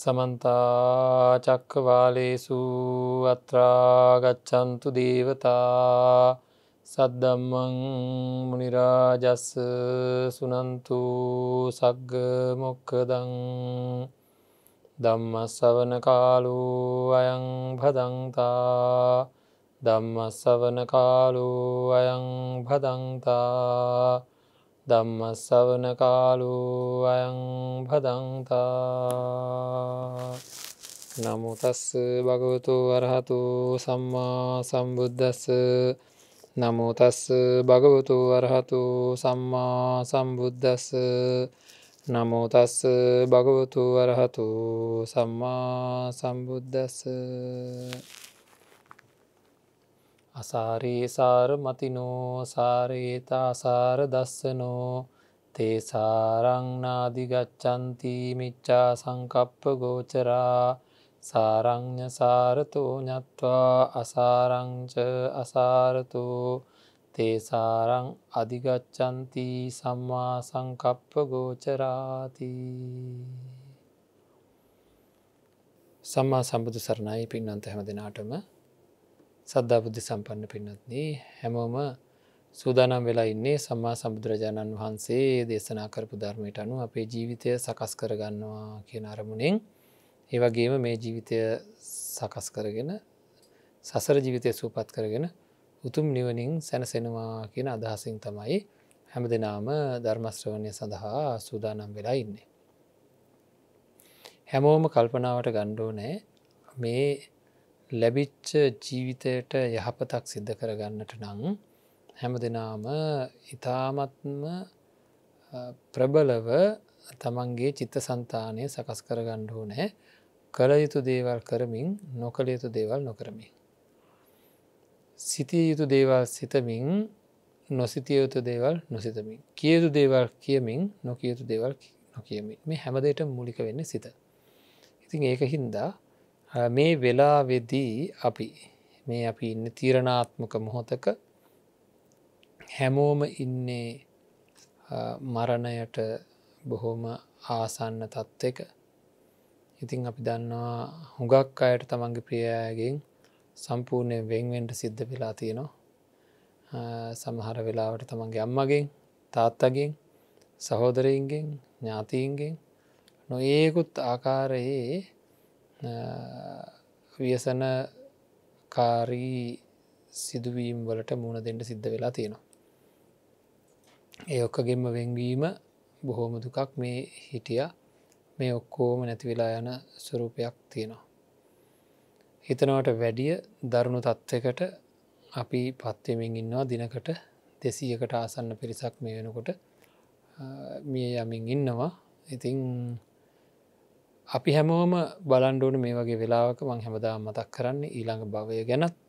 समन्ता चक्रवालेषु अत्रा गच्छन्तु देवता सद्धम्मं मुनिराजस्स सुनन्तु सग्ग मोक्खदं ධම්මස්සවන කාලෝ අයං භදංතා ධම්මස්සවන කාලෝ අයං භදංතා ධම්මස්සවන කාලෝ අයං භදංතා නමෝ තස්ස භගවතු අරහතු සම්මා සම්බුද්දස්ස නමෝ තස්ස භගවතු අරහතු සම්මා සම්බුද්දස්ස නමෝ තස්ස භගවතු අරහතු සම්මා සම්බුද්දස්ස අසාරේ සාර මතිනෝ සාරේතා සාර දස්සනෝ තේ සාරං නාදි ගච්ඡanti මිච්ඡා සංකප්ප ගෝචරා සාරඤ්ඤ සාරතෝ ඤත්වා අසාරං ච අසාරතෝ තේසාරං අධිගච්ඡanti සම්මා සංකප්ප ගෝචරාති සම්මා සම්බුදු සරණයි පින්වන්ත හැම දිනාටම සද්ධා බුද්ධ සම්පන්න පින්වත්නි හැමෝම සූදානම් වෙලා ඉන්නේ සම්මා සම්බුදුරජාණන් වහන්සේ දේශනා කරපු ධර්මයට අනුව අපේ ජීවිතය සකස් කරගන්නවා කියන අරමුණෙන් ඒ වගේම මේ ජීවිතය සකස් කරගෙන සසර ජීවිතය සූපත් කරගෙන උතුම් නිවනින් සැනසෙනවා කියන අදහසින් තමයි හැම දෙනාම ධර්ම ශ්‍රවණය සඳහා සූදානම් වෙලා ඉන්නේ. හැමෝම කල්පනාවට ගන්න ඕනේ මේ ලැබිච්ච ජීවිතයට යහපතක් සිද්ධ කරගන්නට නම් හැම දෙනාම ඊ타ත්ම ප්‍රබලව තමන්ගේ චිත්තසංතානය සකස් කරගන්න ඕනේ. කළ යුතු දේවල් කරමින් නොකළ යුතු දේවල් නොකරමින්. සිතිය යුතු දේවල් සිතමින් නොසිතිය යුතු දේවල් නොසිතමින් කිය යුතු දේවල් කියමින් නොකිය යුතු දේවල් නොකියමින් මේ හැම දෙයකටම මූලික වෙන්නේ සිත. ඉතින් ඒක හින්දා මේ වෙලාවේදී අපි ඉන්නේ තීරණාත්මක මොහොතක හැමෝම ඉන්නේ මරණයට බොහොම ආසන්න තත්ත්වයක. ඉතින් අපි දන්නවා හුඟක් අයට තමන්ගේ ප්‍රිය අයගෙන් සම්පූර්ණයෙන් වෙන්වෙන්ට සිද්ධ වෙලා තියෙනවා. සමහර වෙලාවට තමන්ගේ අම්මගෙන් තාත්තගෙන් සහෝදරයින්ගෙන් ඥාතීන්ගෙන් නොඒකුත් ආකාරයේ ව්‍යසනකාරී සිදුවීම් වලට මුණ දෙන්න සිද්ධ වෙලා තියෙනවා. ඒ ඔක්කොගෙන්ම වෙන්වීම බොහෝම දුකක් මේ හිටියා මේ ඔක්කෝම නැති වෙලා යන ස්වරූපයක් තියෙනවා. හිතනවට වැඩිය දරුණු තත්ත්වයකට අපි පත්වමින් ඉන්නවා දිනකට 200කට ආසන්න පිරිසක් මේ වෙනකොට මිය යමින් ඉන්නවා. ඉතින් අපි හැමෝම බලන්න ඕනේ මේ වගේ වෙලාවක මම හැමදාම මතක් කරන්නේ ඊළඟ භවය ගැනත්.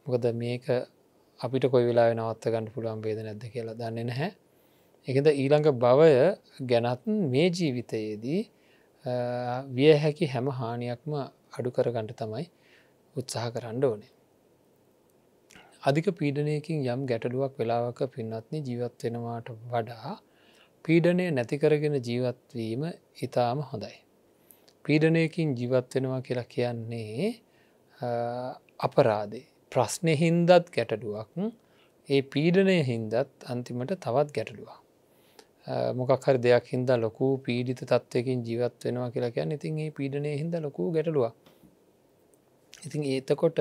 මොකද මේක අපිට කොයි වෙලාවෙ නවත්ත ගන්න පුළුවන් වේද නැද්ද කියලා දන්නේ නැහැ. ඒකද ඊළඟ භවය ගැනත් මේ ජීවිතයේදී විය හැකි හැම හානියක්ම අඩු කරගන්න තමයි උත්සාහ කරන්න ඕනේ. අධික පීඩනයකින් යම් ගැටලුවක් වෙලාවක පින්වත්නි ජීවත් වෙනවාට වඩා පීඩනය නැති කරගෙන ජීවත් වීම ඊටාම හොඳයි. පීඩනයකින් ජීවත් වෙනවා කියලා කියන්නේ අපරාධේ. ප්‍රශ්නේ හින්දාත් ගැටලුවක්. ඒ පීඩනය හින්දාත් අන්තිමට තවත් ගැටලුවක්. මොකක් හරි දෙයක් හින්දා ලොකු පීඩිත තත්ත්වයකින් ජීවත් වෙනවා කියලා කියන්නේ ඉතින් මේ පීඩනය හින්දා ලොකු ගැටලුවක්. ඉතින් එතකොට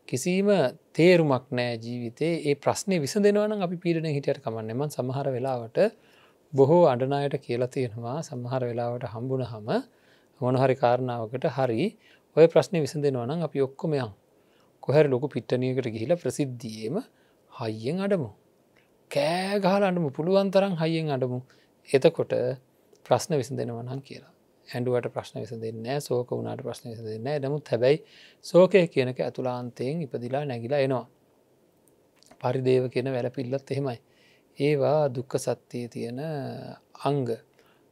කිසිම තේරුමක් නැහැ ජීවිතේ. ඒ ප්‍රශ්නේ විසඳෙනවා නම් අපි පීඩණයෙන් හිටියට කමන්නේ. මම සමහර වෙලාවට බොහෝ අඬන අයට කියලා තියෙනවා සමහර වෙලාවට හම්බුනහම මොන හරි කාරණාවකට හරි ඔය ප්‍රශ්නේ විසඳෙනවා නම් අපි ඔක්කොම යන් කොහේ හරි ලොකු පිට්ටනියකට ගිහිලා ප්‍රසිද්ධියේම හයියෙන් අඬමු. කෑ ගහලා අඬමු. පුළුවන් තරම් හයියෙන් අඬමු. එතකොට ප්‍රශ්න විසඳෙනවා නම් කියලා. ඇඬුවට ප්‍රශ්න විසඳෙන්නේ නැහැ. ශෝක වුණාට ප්‍රශ්න විසඳෙන්නේ නැහැ. නමුත් හැබැයි ශෝකය කියන එක අතුලාන්තයෙන් ඉපදිලා නැගිලා එනවා. පරිදේව කියන වැලපිල්ලත් එහෙමයි. ඒවා දුක්ඛ සත්‍යයේ තියෙන අංග.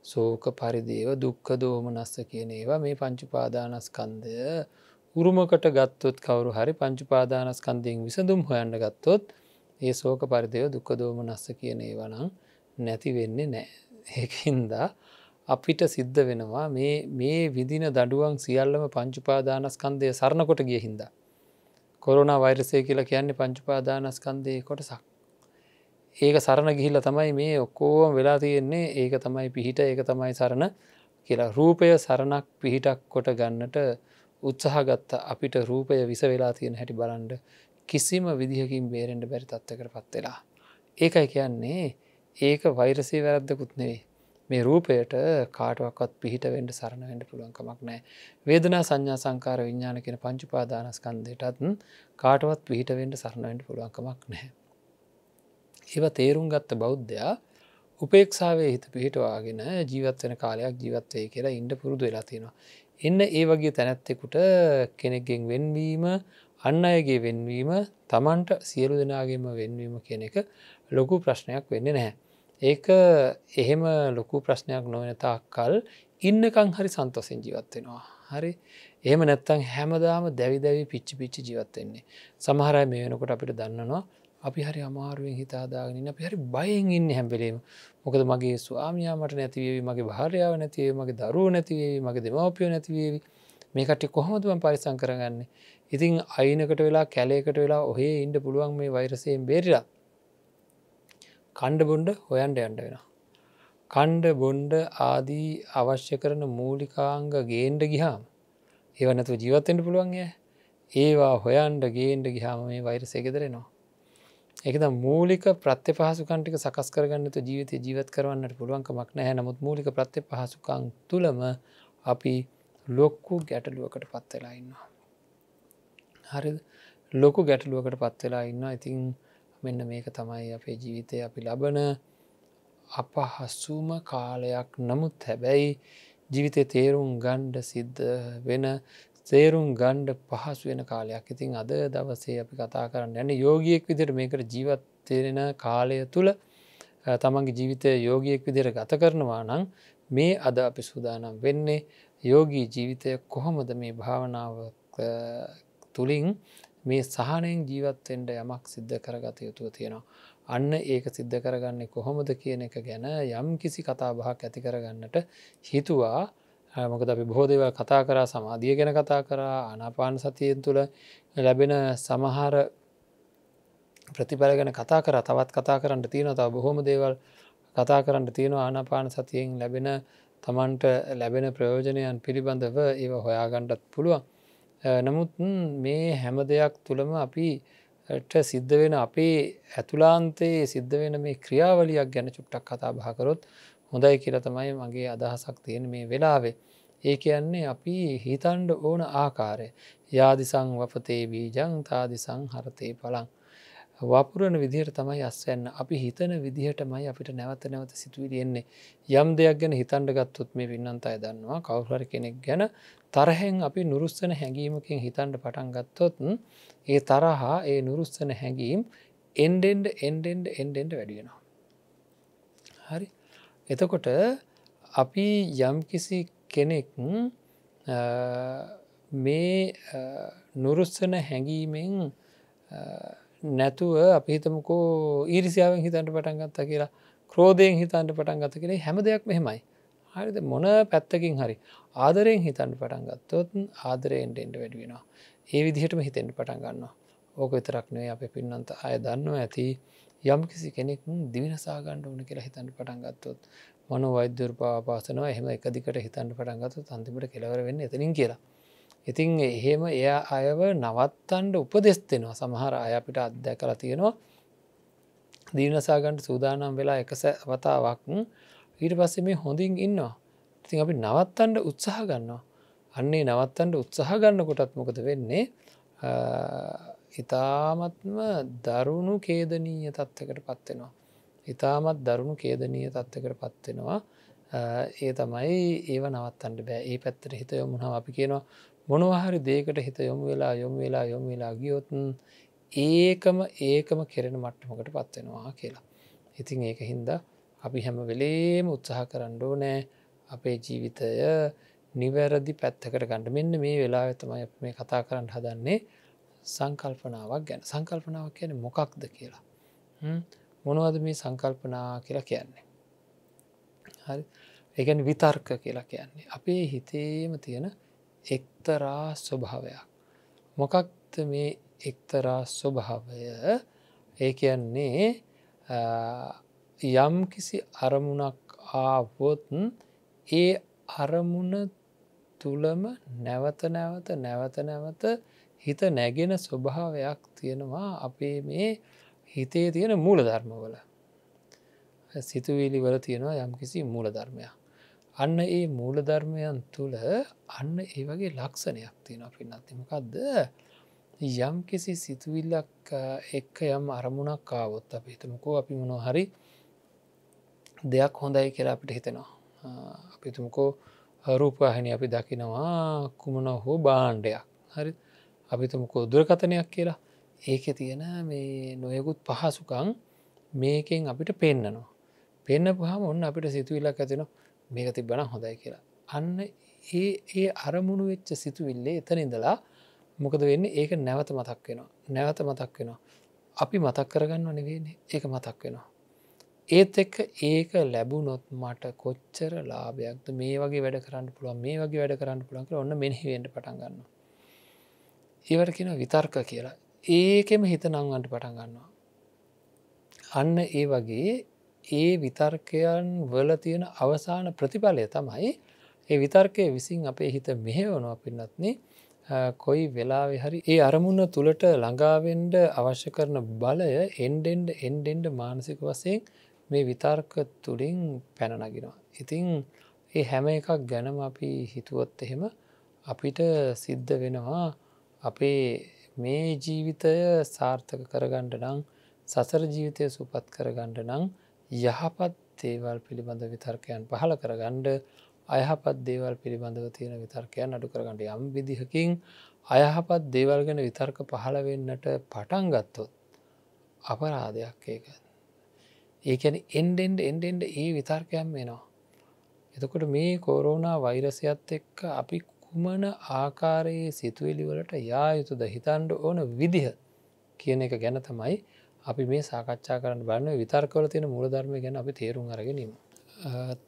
ශෝක පරිදේව දුක්ඛ දෝමනස්ස කියන ඒවා මේ පංච උපාදානස්කන්ධය උරුමකට ගත්තොත් කවුරු හරි පංච උපාදානස්කන්ධයෙන් විසඳුම් හොයන්න ගත්තොත් ඒ ශෝක පරිදේව දුක්ඛ දෝමනස්ස කියන ඒවා නම් නැති වෙන්නේ නැහැ. ඒකින්ද අපිට සිද්ධ වෙනවා මේ විදින දඩුවන් සියල්ලම පංච උපාදානස්කන්ධය සරණ කොට ගිය හින්දා. කොරෝනා වෛරසය කියලා කියන්නේ පංච උපාදානස්කන්ධයේ කොටසක්. ඒක සරණ ගිහිල්ලා තමයි මේ ඔක්කොම වෙලා තියෙන්නේ. ඒක තමයි පිහිට, ඒක තමයි සරණ කියලා. රූපය සරණක් පිහිටක් කොට ගන්නට උත්සාහ ගත්ත අපිට රූපය විස වෙලා තියෙන හැටි බලන්න කිසිම විදිහකින් බේරෙන්න බැරි තත්ත්වයකටපත් වෙලා. ඒකයි කියන්නේ ඒක වෛරසයේ වැරද්දකුත් නෙවෙයි. මේ රූපයට කාටවත් පිහිට වෙන්න සරණ වෙන්න පුළුවන් කමක් නැහැ. වේදනා සංඥා සංකාර විඥාන කියන පංච උපාදානස්කන්ධයටත් කාටවත් පිහිට වෙන්න සරණ වෙන්න පුළුවන් කමක් නැහැ. ඒව තේරුම් ගත්ත බෞද්ධයා උපේක්ෂාවේ හිත පිහිටවාගෙන ජීවත් වෙන කාලයක් ජීවත් වෙයි කියලා ඉන්න පුරුදු වෙලා තියෙනවා. එන්න ඒ වගේ තැනැත්තෙකුට කෙනෙක්ගෙන් වෙන්වීම, අන් අයගේ වෙන්වීම, Tamanට සියලු දෙනාගේම වෙන්වීම කියන එක ලොකු ප්‍රශ්නයක් වෙන්නේ නැහැ. ඒක එහෙම ලොකු ප්‍රශ්නයක් නොවන තාක්කල් ඉන්නකම් හරි සන්තෝෂෙන් ජීවත් වෙනවා. හරි. එහෙම නැත්නම් හැමදාම දැවි දැවි පිච්චි පිච්චි ජීවත් වෙන්නේ. සමහර අය මේ වෙනකොට අපිට දන්නනවා අපි හරි අමාරුවෙන් හිත හදාගෙන ඉන්නේ. අපි හරි බයෙන් ඉන්නේ හැම වෙලේම. මොකද මගේ ස්වාමියා මට නැති වේවි, මගේ භාර්යාව නැති වේවි, මගේ දරුවෝ නැති වේවි, මගේ දෙමව්පියෝ නැති වේවි. මේ කට්ටිය කොහොමද මම පරිස්සම් කරගන්නේ? ඉතින් අයිනකට වෙලා කැලේකට වෙලා ඔහේ ඉන්න පුළුවන් මේ වෛරසයෙන් බේරිලා කණ්ඩ බොණ්ඩ හොයන්න යන්න වෙනවා. කණ්ඩ බොණ්ඩ ආදී අවශ්‍ය කරන මූලිකාංග ගේන්න ගියාම ඒව නැතුව ජීවත් වෙන්න පුළුවන් ඈ. ඒවා හොයන්න ගේන්න ගියාම මේ වෛරසය ගෙදර එනවා. ඒක තමයි මූලික ප්‍රත්‍යපහසුකම් ටික සකස් කරගන්න තු ජීවිතය ජීවත් කරවන්නට පුළුවන් කමක් නැහැ. නමුත් මූලික ප්‍රත්‍යපහසුකම් තුලම අපි ලොකු ගැටලුවකට පත් වෙලා ඉන්නවා. හරිද? ලොකු ගැටලුවකට පත් වෙලා ඉන්නවා. ඉතින් මෙන්න මේක තමයි අපේ ජීවිතේ අපි ලබන අපහසුම කාලයක්. නමුත් හැබැයි ජීවිතේ තේරුම් ගන්න සිද්ධ වෙන, තේරුම් ගන්න පහසු වෙන කාලයක්. ඉතින් අද දවසේ අපි කතා කරන්න යන්නේ යෝගියෙක් විදිහට මේකට ජීවත් වෙන කාලය තුල තමන්ගේ ජීවිතය යෝගියෙක් විදිහට ගත කරනවා නම් මේ අද අපි සූදානම් වෙන්නේ යෝගී ජීවිතය කොහොමද මේ භාවනාව තුලින් මේ සහනෙන් ජීවත් වෙන්න යමක් සිද්ධ කරගත යුතු තියෙනවා. අන්න ඒක සිද්ධ කරගන්නේ කොහොමද කියන එක ගැන යම් කිසි කතා බහක් ඇති කරගන්නට හිතුවා. මොකද අපි බොහෝ දේවල් කතා කරා, සමාධිය ගැන කතා කරා, ආනාපාන සතියෙන් තුළ ලැබෙන සමහර ප්‍රතිඵල ගැන කතා කරා. තවත් කතා කරන්න තියෙනවා. තව බොහෝම දේවල් කතා කරන්න තියෙනවා ආනාපාන සතියෙන් ලැබෙන Tamanට ලැබෙන ප්‍රයෝජනයන් පිළිබඳව ඒව හොයාගන්නත් පුළුවන්. නමුත් මේ හැම දෙයක් තුළම අපිට සිද්ධ වෙන අපේ ඇතුළාන්තයේ සිද්ධ වෙන මේ ක්‍රියාවලියක් ගැන චුට්ටක් කතා බහ කරොත් හොඳයි කියලා තමයි මගේ අදහසක් තියෙන මේ වෙලාවේ. ඒ කියන්නේ අපි හිතන්න ඕන ආකාරය. යාදිසං වපතේ බීජං තාදිසං හරතේ පලං. වපුරන විදිහට තමයි අස්වැන්න. අපි හිතන විදිහටමයි අපිට නැවත නැවත සිතුවිලි එන්නේ. යම් දෙයක් ගැන හිතන්න ගත්තොත් මේ පින්නන්ත අය දන්නවා කවුරු හරි කෙනෙක් ගැන තරහෙන් අපි නුරුස්සන හැඟීමකින් හිතන්න පටන් ගත්තොත් ඒ තරහා ඒ නුරුස්සන හැඟීම් එන්ඩෙන්ඩ වැඩි වෙනවා. හරි. එතකොට අපි යම් කිසි කෙනෙක් මේ නුරුස්සන හැඟීමෙන් නැතුව අපි හිතමුකෝ ඊර්ෂ්‍යාවෙන් හිතන්න පටන් ගත්තා කියලා, ක්‍රෝධයෙන් හිතන්න පටන් ගත්තා කියලා හැම දෙයක්ම එහෙමයි. හරිද? මොන පැත්තකින් හරි ආදරයෙන් හිතන්න පටන් ගත්තොත් ආදරයෙන් එන්න වැඩි වෙනවා. ඒ විදිහටම හිතෙන්න පටන් ගන්නවා. ඕක විතරක් නෙවෙයි අපේ පින්නන්ත අය දන්නවා ඇති යම් කිසි කෙනෙක් දිවිනසා ගන්න ඕන කියලා හිතන්න පටන් ගත්තොත් මනෝ වෛද්‍යවරු පාසනවා එහෙම එක දිගට හිතන්න පටන් ගත්තොත් අන්තිමට කෙලවර වෙන්නේ එතනින් කියලා. ඉතින් එහෙම එයා අයව නවත්තන්න උපදෙස් දෙනවා. සමහර අය අපිට අත්දැකලා තියෙනවා දිවිනසා ගන්න සූදානම් වෙලා එක වතාවක් ඊට පස්සේ මේ හොඳින් ඉන්නවා. ඉතින් අපි නවත්තන්න උත්සාහ ගන්නවා. අන්නේ නවත්තන්න උත්සාහ ගන්නකොටත් මොකද වෙන්නේ? ඉතාමත්ම දරුණු ඛේදනීය තත්ත්වයකට පත් වෙනවා. ඉතාමත් දරුණු ඛේදනීය තත්ත්වයකට පත් වෙනවා. ඒ තමයි ඒව නවත්තන්න බෑ. ඒ පැත්තට හිත යොමු වුණාම අපි කියනවා මොනවා හරි දෙයකට හිත යොමු වෙලා ගියොත් ඒකම කෙරෙන මට්ටමකට පත් වෙනවා කියලා. ඉතින් ඒක හින්දා අපි හැම වෙලේම උත්සාහ කරන්න ඕනේ අපේ ජීවිතය නිවැරදි පැත්තකට ගන්න. මෙන්න මේ වෙලාවේ තමයි අපි මේ කතා කරන්න හදන්නේ සංකල්පනාවක් ගැන. සංකල්පනාවක් කියන්නේ මොකක්ද කියලා. මොනවද මේ සංකල්පනා කියලා කියන්නේ? හරි. ඒ කියන්නේ විතර්ක කියලා කියන්නේ. අපේ හිතේම තියෙන එක්තරා ස්වභාවයක්. මොකක්ද මේ එක්තරා ස්වභාවය? ඒ කියන්නේ යම් කිසි අරමුණක් ආවොත් ඒ අරමුණ තුළම නැවත නැවත හිත නැගෙන ස්වභාවයක් තියෙනවා අපේ මේ හිතේ තියෙන මූල ධර්මවල. සිතුවිලි වල තියෙනවා යම් කිසි මූල ධර්මයක්. අන්න ඒ මූල ධර්මයන් තුළ අන්න ඒ වගේ ලක්ෂණයක් තියෙනවා පින්නත්. මොකක්ද? යම් කිසි සිතුවිල්ලක් එක්ක යම් අරමුණක් ආවොත් අපි හිතමුකෝ අපි මොනවා හරි දෙයක් හොඳයි කියලා අපිට හිතෙනවා. අපි හිතමුකෝ රූපවාහිනිය අපි දකිනවා කුමන හෝ භාණ්ඩයක්. හරි. අපි හිතමුකෝ දුරකථනයක් කියලා. ඒකේ තියෙන මේ නොයෙකුත් පහසුකම් මේකෙන් අපිට පෙන්නනවා. පෙන්නපුවාම ඔන්න අපිට සිතුවිල්ලක් ඇති වෙනවා මේක තිබ්බනම් හොඳයි කියලා. අන්න ඒ අරමුණු වෙච්ච සිතුවිල්ලේ එතන ඉඳලා මොකද වෙන්නේ? ඒක නැවත මතක් වෙනවා. නැවත මතක් වෙනවා. අපි මතක් කරගන්නව නෙවෙයිනේ. ඒක මතක් වෙනවා. ඒත් එක්ක ඒක ලැබුණොත් මට කොච්චර ලාභයක්ද මේ වගේ වැඩ කරන්න පුළුවන් මේ වගේ වැඩ කරන්න පුළුවන් කියලා ඔන්න මෙනෙහි වෙන්න පටන් ගන්නවා. ඒවට කියනවා විතර්ක කියලා. ඒකෙම හිත නංවන්න පටන් ගන්නවා. අන්න ඒ වගේ ඒ විතර්කයන් වල තියෙන අවසාන ප්‍රතිඵලය තමයි ඒ විතර්කය විසින් අපේ හිත මෙහෙවනවා පින්නත්නි. කොයි වෙලාවෙ හරි ඒ අරමුණ තුළට ළඟාවෙන්ඩ අවශ්‍ය කරන බලය එන්ඩෙන්ඩ මානසික වසයෙන් මේ විතර්ක තුළින් පැනනගෙනවා. ඉතිං ඒ හැම එකක් ගැනම අපි හිතුවොත් එහෙම අපිට සිද්ධ වෙනවා අපේ මේ ජීවිතය සාර්ථක කරගණ්ඩ නං සසර ජීවිතය සුපත් කරගණ්ඩ නං යහපත් දේවල් පිළිබඳ විතර්කයන් පහල කරගණ්ඩ අයහපත් දේවල් පිළිබඳව තියෙන විතර්කයන් අඩු කරගන්නට යම් විදිහකින් අයහපත් දේවල් ගැන විතර්ක පහළ වෙන්නට පටන් ගත්තොත් අපරාධයක් ඒක. ඒ කියන්නේ එන්ඩෙන්ඩ ඒ විතර්කයන් වෙනවා. එතකොට මේ කොරෝනා වෛරසයත් එක්ක අපි කුමන ආකාරයේ සිතුවිලි වලට යා යුතුද හිතන්න ඕන විදිහ කියන එක ගැන තමයි අපි මේ සාකච්ඡා කරන්න බලන්නේ. විතර්කවල තියෙන මූලධර්මය ගැන අපි තේරුම් අරගෙන ඉමු.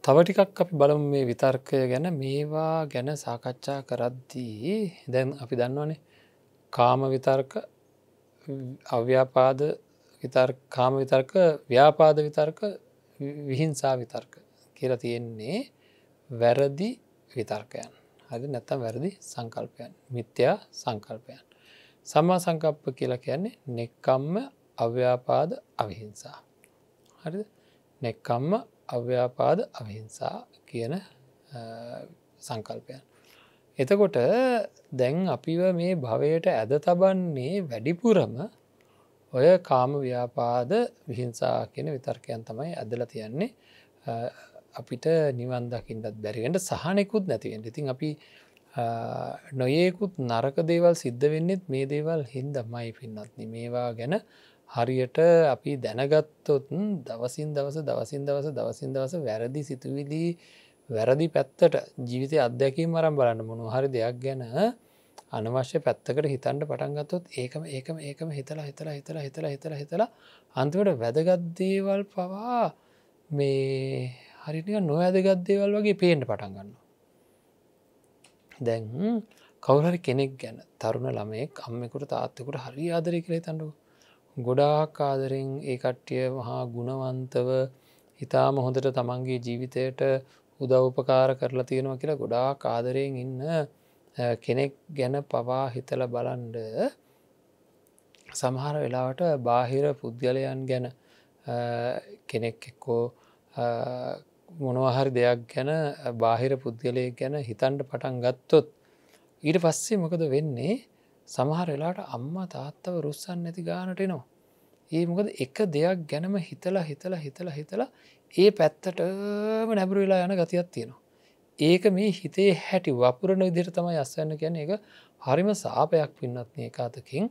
තව ටිකක් අපි බලමු මේ විතර්කය ගැන. මේවා ගැන සාකච්ඡා කරද්දී දැන් අපි දන්නවනේ කාම විතර්ක, අව්‍යාපාද විතර්ක, කාම විතර්ක, ව්‍යාපාද විතර්ක, විහිංසා විතර්ක කියලා තියෙන්නේ වැරදි විතර්කයන්. හරි නැත්නම් වැරදි සංකල්පයන්, මිත්‍යා සංකල්පයන්. සම්මා සංකප්ප කියලා කියන්නේ නෙක්ඛම්ම, අව්‍යාපාද, අවිහිංසා. හරිද? නෙක්ඛම්ම, අව්‍යාපාද, අවිහිංසා කියන සංකල්පයන්. එතකොට දැන් අපිව මේ භවයට ඇද තබන්නේ වැඩිපුරම ඔය කාම ව්‍යාපාද විහිංසා කියන විතර්කයන් තමයි ඇදලා තියන්නේ. අපිට නිවන් දකින්නත් බැරි වෙන්න සහනෙකුත් නැති වෙන්න. ඉතින් අපි නොයේකුත් නරක දේවල් සිද්ධ වෙන්නෙත් මේ දේවල් හින්දාමයි පින්නත්නි. මේවා ගැන හරියට අපි දැනගත්තොත් දවසින් දවස වැරදි සිතුවිලි වැරදි පැත්තට ජීවිතය අත්දැකීම් අරන් බලන්න මොනවා හරි දෙයක් ගැන අනවශ්‍ය පැත්තකට හිතන්න පටන් ගත්තොත් ඒකම හිතලා අන්තිමට වැදගත් දේවල් පවා මේ හරියට නිකන් නොවැදගත් දේවල් වගේ පේන්න පටන් ගන්නවා. දැන් කවුරු හරි කෙනෙක් ගැන තරුණ ළමයෙක් අම්මෙකුට තාත්තෙකුට හරි ආදරේ කියලා හිතන්නකෝ. ගොඩාක් ආදරෙන් ඒ කට්ටිය මහා ගුණවන්තව හිතාම හොඳට තමන්ගේ ජීවිතයට උදව් උපකාර කරලා තියෙනවා කියලා ගොඩාක් ආදරයෙන් ඉන්න කෙනෙක් ගැන පවා හිතලා බලන්න සමහර වෙලාවට බාහිර පුද්ගලයන් ගැන කෙනෙක් එක්කෝ මොනවා හරි දෙයක් ගැන බාහිර පුද්ගලයෙක් ගැන හිතන්න පටන් ගත්තොත් ඊට පස්සේ මොකද වෙන්නේ? සමහර වෙලාවට අම්මා තාත්තව රුස්සන්න නැති ගානට එනවා. ඒ මොකද එක දෙයක් ගැනම හිතලා ඒ පැත්තටම නැඹුරු වෙලා යන ගතියක් තියෙනවා. ඒක මේ හිතේ හැටි වපුරන විදිහට තමයි අස්වැන්න කියන්නේ. ඒක හරිම සාපයක් පින්නත් මේ කාතකින්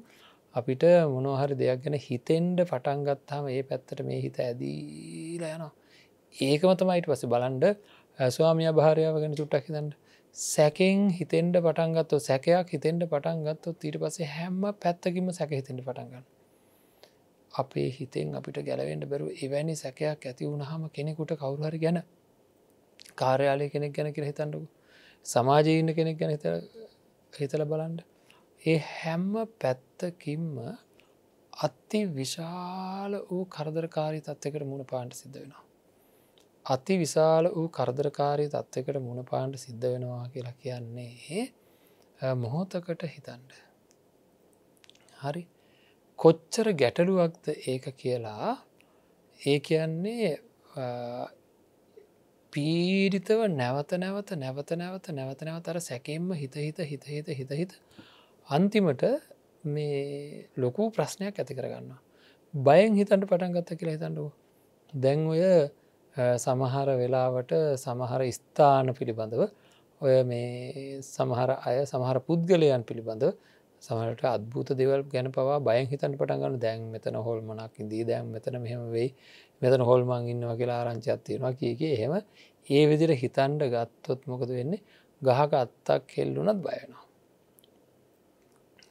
අපිට මොනවා හරි දෙයක් ගැන හිතෙන්න පටන් ගත්තාම ඒ පැත්තට මේ හිත ඇදීලා යනවා. ඒකම තමයි ඊට පස්සේ බලන්න ස්වාමියා භාර්යාව ගැන චුට්ටක් හිතන්න. සැකෙන් හිතෙන්න පටන් ගත්තොත් සැකයක් හිතෙන්න පටන් ගත්තොත් ඊට පස්සේ හැම පැත්තකින්ම සැක හිතෙන්න පටන් ගන්නවා. අපේ හිතෙන් අපිට ගැලවෙන්න බැරුව එවැනි සැකයක් ඇති වුණාම කෙනෙකුට කවුරු හරි ගැන කාර්යාලය කෙනෙක් ගැන කියලා හිතන්නකු සමාජයේ ඉන්න කෙනෙක් ගැන හිතල බලන්ඩ ඒ හැම්ම පැත්තකින්ම අති විශාල වූ කරදරකාරී තත්වකට මුණ පාන්ට සිද්ධ වෙනවා. අති විශාල වූ කරදරකාරී තත්වකට මුණ පාන්ට සිද්ධ වෙනවා කියලා කියන්නේ මොහොතකට හිතන්ඩ. හරි කොච්චර ගැටලුවක්ද ඒක කියලා ඒ කියන්නේ පීඩිතව නැවත නැවතර සැකෙන්ම හිත අන්තිමට මේ ලොකු ප්‍රශ්නයක් ඇති කරගන්න. බයෙන් හිතන්ට පටන් ගත්ත කියලා හිතන්ඩුව. දැන් ඔය සමහර වෙලාවට සමහර ස්ථාන පිළිබඳව ඔය මේ සමහර අය සමහර පුද්ගලයන් පිළිබඳව සමහට අත්භූත දෙවල් ගැන පවා බයෙන් හිතන්ට පටන්ගන්න දැන් මෙතන හොල්මනක් ඉදී දැන් මෙතන මෙහෙම වෙයි මෙතන හොල්මං ඉන්නවා කියලා ආරංචියක් තියෙනවා කියක එහෙම ඒ විදිර හිතන්ඩ ගත්තොත් මොකද වෙන්නේ ගහක අත්තක් කෙල්ලුනත් බයනවා.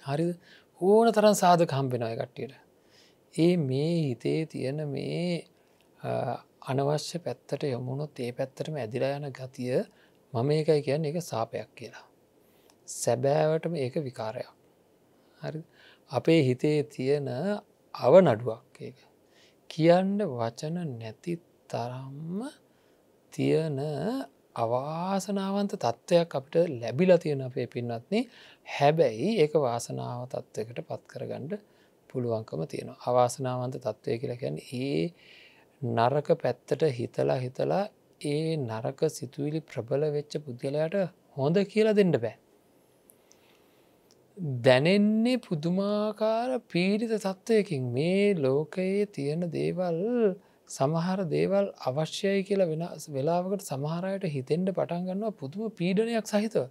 හරිද ඕන තරන් සාධක හම්බෙනය කට්ටියට. ඒ මේ හිතේ තියෙන මේ අනවශ්‍ය පැත්තට යොමුණොත් ඒ පැත්තටම ඇදිලා යන ගතිය මම ඒකයි කියන්න එක සාපයක් කියලා. සැබෑවටම ඒක විකාරයක්. හරි අපේ හිතේ තියෙන අවනඩුවක් ඒක. කියන්න වචන නැති තරම්ම තියෙන අවාසනාවන්ත තත්ත්වයක් අපිට ලැබිලා තියෙන අපේ පින්නත්න හැබැයි ඒක වාසනාව තත්ත්වකට පත් කරගණ්ඩ පුළුවන්කම තියෙනවා. අවාසනාවන්ත තත්ත්වය කියලා ගැන ඒ නරක පැත්තට හිතලා ඒ නරක සිතුවිලි ප්‍රබල වෙච්ච පුද්ගලයට හොඳ කියලා දෙන්න බෑ. දැනෙන්නේ පුදුමාකාර පීඩිත තත්ත්වයකින් මේ ලෝකයේ තියෙන දේවල් සමහර දේවල් අවශ්‍යයි කියලා වෙලාවකට සමහරයට හිතෙන්ට පටන්ගන්නවා පුදුම පීඩනයක් සහිතව.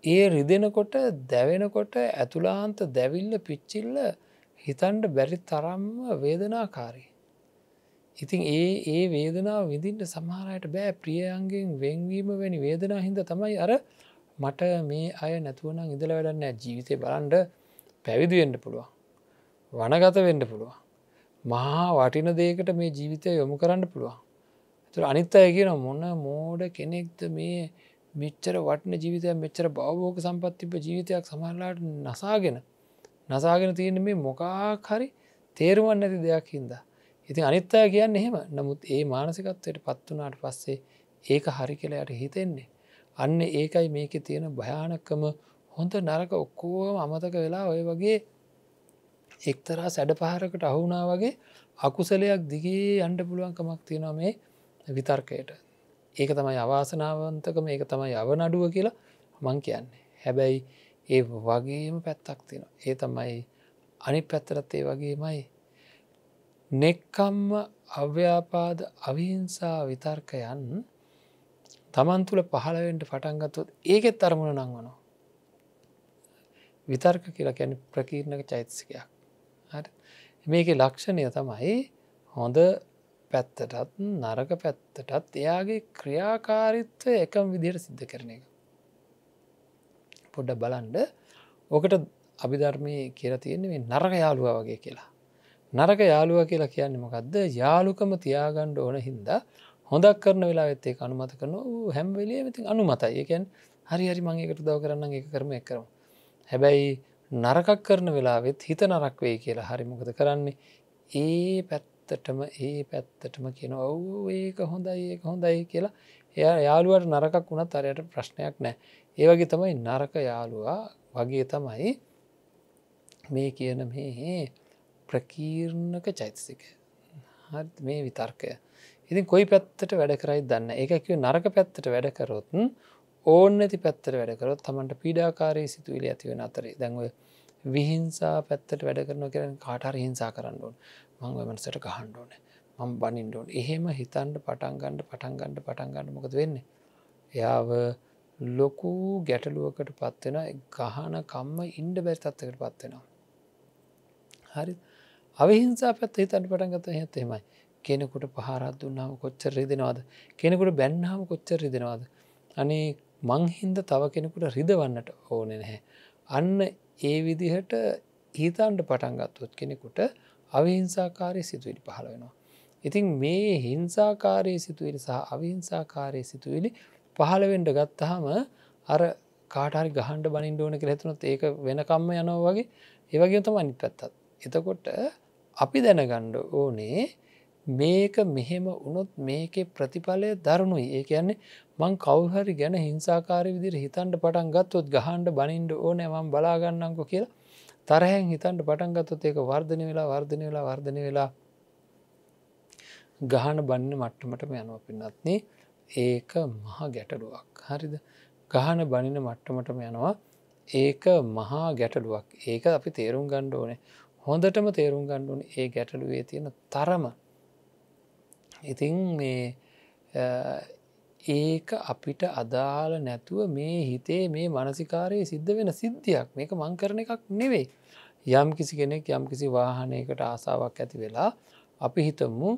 ඒ රිදෙනකොට දැවෙනකොට ඇතුලාන්ත දැවිල්ල පිච්චිල්ල හිතන්ඩ බැරි තරම්ම වේදනාකාරී. ඉතින් ඒ වේදනාව විඳින්ට සමහරයට බෑ ප්‍රියයන්ගෙන් වෙන්වීම වැනි වේදනා හින්ද තමයි අර මට මේ අය නැතුවනම් ඉදල වැඩන්න ජීවිතය බලන්ඩ පැවිදිවෙන්න පුළුවන්. වනගත වෙන්න පුළුවන්. මහා වටින දේකට මේ ජීවිතය යොමු කරන්න පුළුවන්. තුර අනිත් අය කියන මොන මෝඩ කෙනෙක්ද මේ මෙච්චර වටන ජීවිතය මෙච්චර බවබෝක සම්පත්තිප ජීවිතයක් සමහරලාට නසාගෙන තියෙන මේ මොකාක් හරි තේරුවන් නැති දෙයක් හින්දා. ඉතින් අනිත් අය කියන්න එහෙම නමුත් ඒ මානසිකත්වයට පත් වනාට පස්සේ ඒක හරි කියලයට හිතෙන්නේ. අන්න ඒකයි මේක තියෙන භයානකම හොඳ නරක ඔක්කෝම අමතක වෙලා ඔය වගේ එක්තරා සැඩ පහරකට අහුුණා වගේ අකුසලයක් දිගේ අන්ඩ පුළුවන්කමක් තියෙනවා මේ විතර්කයට. ඒක තමයි අවාසනාවන්තකම ඒක තමයි අවනඩුව කියලා මං කියන්නේ. හැබැයි ඒ වගේම පැත්තක් තියෙන. ඒ තමයි අනි පැත්තරත් ඒ වගේමයි. නෙක්කම්ම අව්‍යාපාද අවිහිංසා විතර්කයන් තමන් තුළ පහළවෙන්ට පටන්ගත්තුවත් ඒකෙත් අරමුණ නංවනවා. විතර්ක කියලා කැන ප්‍රකීර්ණක චෛතසිකයක්. හරි මේක ලක්ෂණය තමයි හොඳ පැත්තටත් නරක පැත්තටත් එයාගේ ක්‍රියාකාරිත්වය එකම විදිහට සිද්ධ කරන එක. පොඩ්ඩ බලන්ඩ ඕකට අභිධර්මය කියලා තියෙන්නේ මේ නරක යාළුවා වගේ කියලා. නරක යාළුව කියලා කියන්නේ මොකක්ද යාළුකම තියාගණ්ඩ ඕන හින්දා හොඳක් කරන වෙලා වෙත්තේ අනුමත කරන හැම්වෙලේ ඉතින් අනුමතයි ඒකැන් හරි හරි මංගේකට දව කරන්න එක කරම එක කරම. හැබැයි නරකක් කරන වෙලාවෙත් හිත නරක් වේ කියලා හරි මොකද කරන්නේ ඒ පැත්තටම කියන ඔව් ඒක හොඳයි කියලා එයා යාළුවට නරකක් වුණත් අරයට ප්‍රශ්නයක් නෑ. ඒවගේ තමයි නරක යාළුවා වගේ තමයි මේ කියන මේ ප්‍රකීර්ණක චෛතසික මේ විතර්කය. ඉතින් කොයි පැත්තට වැඩ කරයි දන්න එකක නරක පැත්තට වැඩ කරොත් ඕන ඇති පැත්තට වැඩකරොත් තමන්ට පීඩාකාරී සිතුවිලි ඇතිවෙන අතරේ දැන්ව විහිංසා පැත්තට වැඩ කරන කරන කාටර හිංසා කරන්න ඕන් මං වමනසට ගහන්ඩෝන මං බනින්ඩෝන් එහෙම හිතන්ඩ පටන්ගණ්ඩ මොකද වෙන්න. එයාව ලොකු ගැටලුවකට පත්වෙන ගහන කම්ම ඉන්ඩ බැරි තත්වකට පත්වෙනවා. හරි අවිහිංසා පැත්ත හිතන්ට පටන්ගත හැත්තෙමයි කෙනෙකුට පහරත් දුන්නාම කොච්චර රිදෙනවාද කෙනෙකුට බැන්නාම කොච්චර රිදෙනවාද අනේ මංහින්ද තව කෙනෙකුට රිදවන්නට ඕන නැහැ. අන්න ඒ විදිහට හිතන්ට පටන්ගත්තුත් කෙනෙකුට අවිහිංසාකාරය සිතුවිලි පහළ වෙනවා. ඉතින් මේ හිංසාකාරී සිතුවිලි සහ අවිහිංසාකාරී සිතුවිලි පහළ වෙන්න ගත්තාම අර කාට හරි ගහන්න බනින්න ඕන කියලා හිතුනොත් ඒක වෙනකම්ම යනවා වගේ ඒ වගේම තමයි අනිත් පැත්තත්. එතකොට අපි දැනගන්න ඕනේ මේක මෙහෙම වුණොත් මේකේ ප්‍රතිඵලය දරුණුයි. ඒ කියන්නේ මං කවුරු හරි ගැන හිංසාකාරී විදිහට හිතන්න පටන් ගත්තොත් ගහන්න බනින්න ඕනේ මම බලා ගන්නම්කෝ කියලා තරහෙන් හිතන්න පටන් ගත්තොත් ඒක වර්ධනය වෙලා ගහන බනින මට්ටමටම යනවා පින්නත්නේ. ඒක මහා ගැටලුවක්. හරිද? ගහන බනින මට්ටමටම යනවා. ඒක මහා ගැටලුවක්. ඒක අපි තේරුම් ගන්න ඕනේ. හොඳටම තේරුම් ගන්න ඕනේ ඒ ගැටලුවේ තියෙන තරම. ඉතින් මේ ඒක අපිට අදාළ නැතුව මේ හිතේ මේ මානසිකාරයේ සිද්ධ වෙන සිද්ධියක්. මේක මං කරන එකක් නෙවෙයි. යම් කිසි කෙනෙක් යම් කිසි වාහනයකට ආසාවක් ඇති වෙලා අපි හිතමු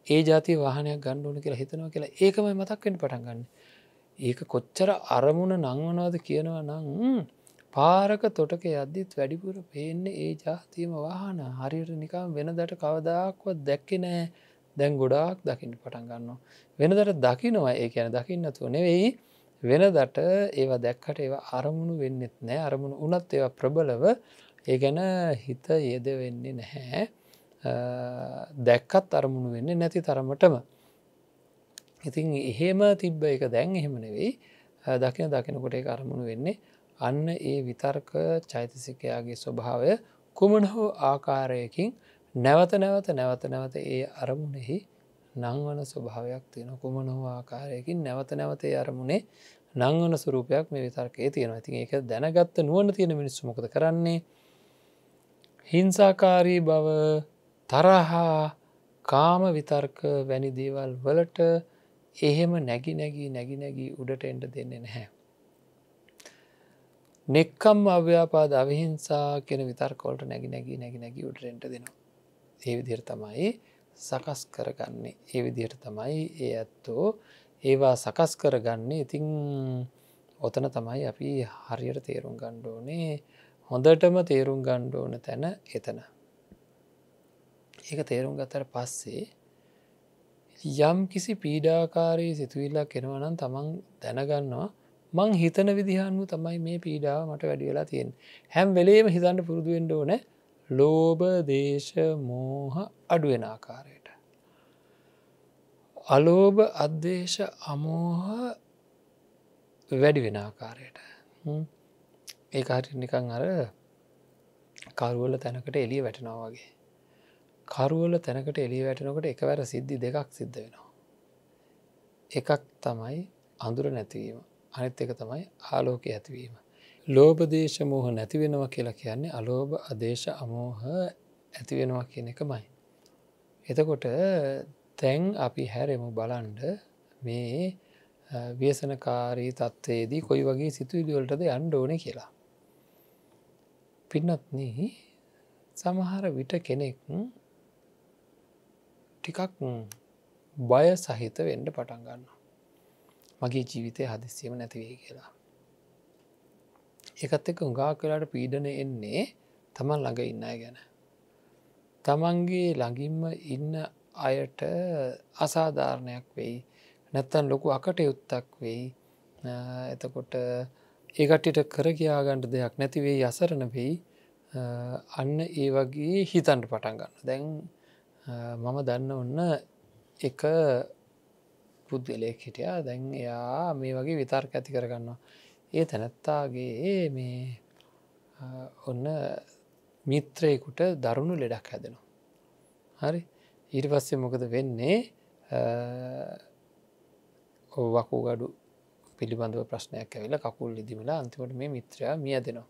ඒ ජාතිය වාහනයක් ගන්න ඕන කියලා හිතනවා කියලා ඒකමයි මතක් වෙන්න පටන් ගන්න. ඒක කොච්චර අරමුණ නංවනවද කියනවා නම් පාරක තොටක යද්දිත් වැඩිපුර පේන්නේ ඒ ජාතියම වාහන. හරියට නිකන් වෙනදට කවදාක්වත් දැක්කේ නෑ. දැන් ගොඩාක් දකින්න පටන් ගන්නවා. වෙනදට දකින්නවා ඒ කියන්නේ දකින්න නැතුව නෙවෙයි. වෙනදට ඒවා දැක්කට ඒවා අරමුණු වෙන්නෙත් නෑ. අරමුණු වුණත් ඒවා ප්‍රබලව ඒ ගැන හිත යෙදවෙන්නේ නැහැ. දැක්කත් අරමුණු වෙන්නේ නැති තරමටම. ඉතින් එහෙම තිබ්බ එක දැන් එහෙම නෙවෙයි. දකිනකොට ඒක අරමුණු වෙන්නේ අන්න ඒ විතර්ක චෛතසිකයාගේ ස්වභාවය කුමන හෝ ආකාරයකින් නැවත ඒ අරමුණෙහි නංවන ස්වභාවයක් තියෙන. කුමන හෝ ආකාරයකින් නැවත ඒ අරමුණේ නංවන ස්වරූපයක් මේ විතර්කයේ තියෙනවා. ඉතින් ඒක දැනගත්ත නුවණ තියෙන මිනිස්සු මොකද කරන්නේ? හිංසාකාරී බව, තරහා, කාම විතර්ක වැනි දේවල් වලට එහෙම නැగి උඩට එන්න දෙන්නේ නැහැ. නෙක්ඛම්ම අව්‍යාපාද අවිහිංසා කියන විතර්ක වලට නැగి උඩට එන්න දෙනවා. ඒ විදිහට තමයි සකස් කරගන්නේ. ඒ විදිහට තමයි ඒ ඇත්තෝ ඒවා සකස් කරගන්නේ. ඉතින් ඔතන තමයි අපි හරියට තේරුම් ගන්න ඕනේ. හොඳටම තේරුම් ගන්න ඕන තැන එතන. ඒක තේරුම් ගත්තට පස්සේ යම් කිසි පීඩාකාරී සිතුවිල්ලක් එනවා නම් තමන් දැනගන්නවා මං හිතන විදිහ අනුව තමයි මේ පීඩාව මට වැඩි වෙලා තියෙන්නේ. හැම වෙලේම හිතන්න පුරුදු වෙන්න ඕනේ ලෝභ, දේශ, මෝහ අඩු වෙන ආකාරයට. අලෝභ, අද්වේෂ, අමෝහ වැඩි වෙන ආකාරයට. ඒක හරියට නිකන් අර කරුවල තැනකට එළිය වැටෙනවා වගේ. කරුවල තැනකට එළිය වැටෙනකොට එකවර සිද්ධි දෙකක් සිද්ධ වෙනවා. එකක් තමයි අඳුර නැතිවීම. අනිත් එක තමයි ආලෝකය ඇතිවීම. ලෝභ, දේශ, මෝහ නැති වෙනවා කියලා කියන්නේ අලෝභ, අදේශ, අමෝහ ඇති වෙනවා කියන එකමයි. එතකොට දැන් අපි හැරෙමු බලන්න මේ ව්‍යසනකාරී තත්ත්වයේදී කොයි වගේ සිතුවිලි වලටද යන්න ඕනේ කියලා. පින්වත්නි, සමහර විට කෙනෙක් ටිකක් බය සහිත වෙන්න පටන් ගන්නවා. මගේ ජීවිතය හදිස්සියම නැති වෙයි කියලා. ඒකත් එක්ක හුඟක් වෙලාවට පීඩන එන්නේ තමන් ළඟ ඉන්න අය ගැන. තමන්ගේ ළඟින්ම ඉන්න අයට අසාධාරණයක් වෙයි. නැත්තම් ලොකු අකටයුත්තක් වෙයි. එතකොට ඒ කට්ටියට කර කියා ගන්න දෙයක් නැති වෙයි, අසරණ වෙයි. අන්න ඒ වගේ හිතන්න පටන් ගන්නවා. දැන් මම දන්න ඔන්න එක පුද්ගලයෙක් හිටියා. දැන් එයා මේ වගේ විතර්ක ඇති කරගන්නවා. ඒ තැනැත්තාගේ මේ ඔන්න මිත්‍රයෙකුට දරුණු ලෙඩක් හැදෙනවා. හරි. ඊට පස්සේ මොකද වෙන්නේ? වකුගඩු පිළිබඳව ප්‍රශ්නයක් ඇවිල්ලා කකුල් ඉදිමිලා අන්තිමට මේ මිත්‍රයා මියදෙනවා.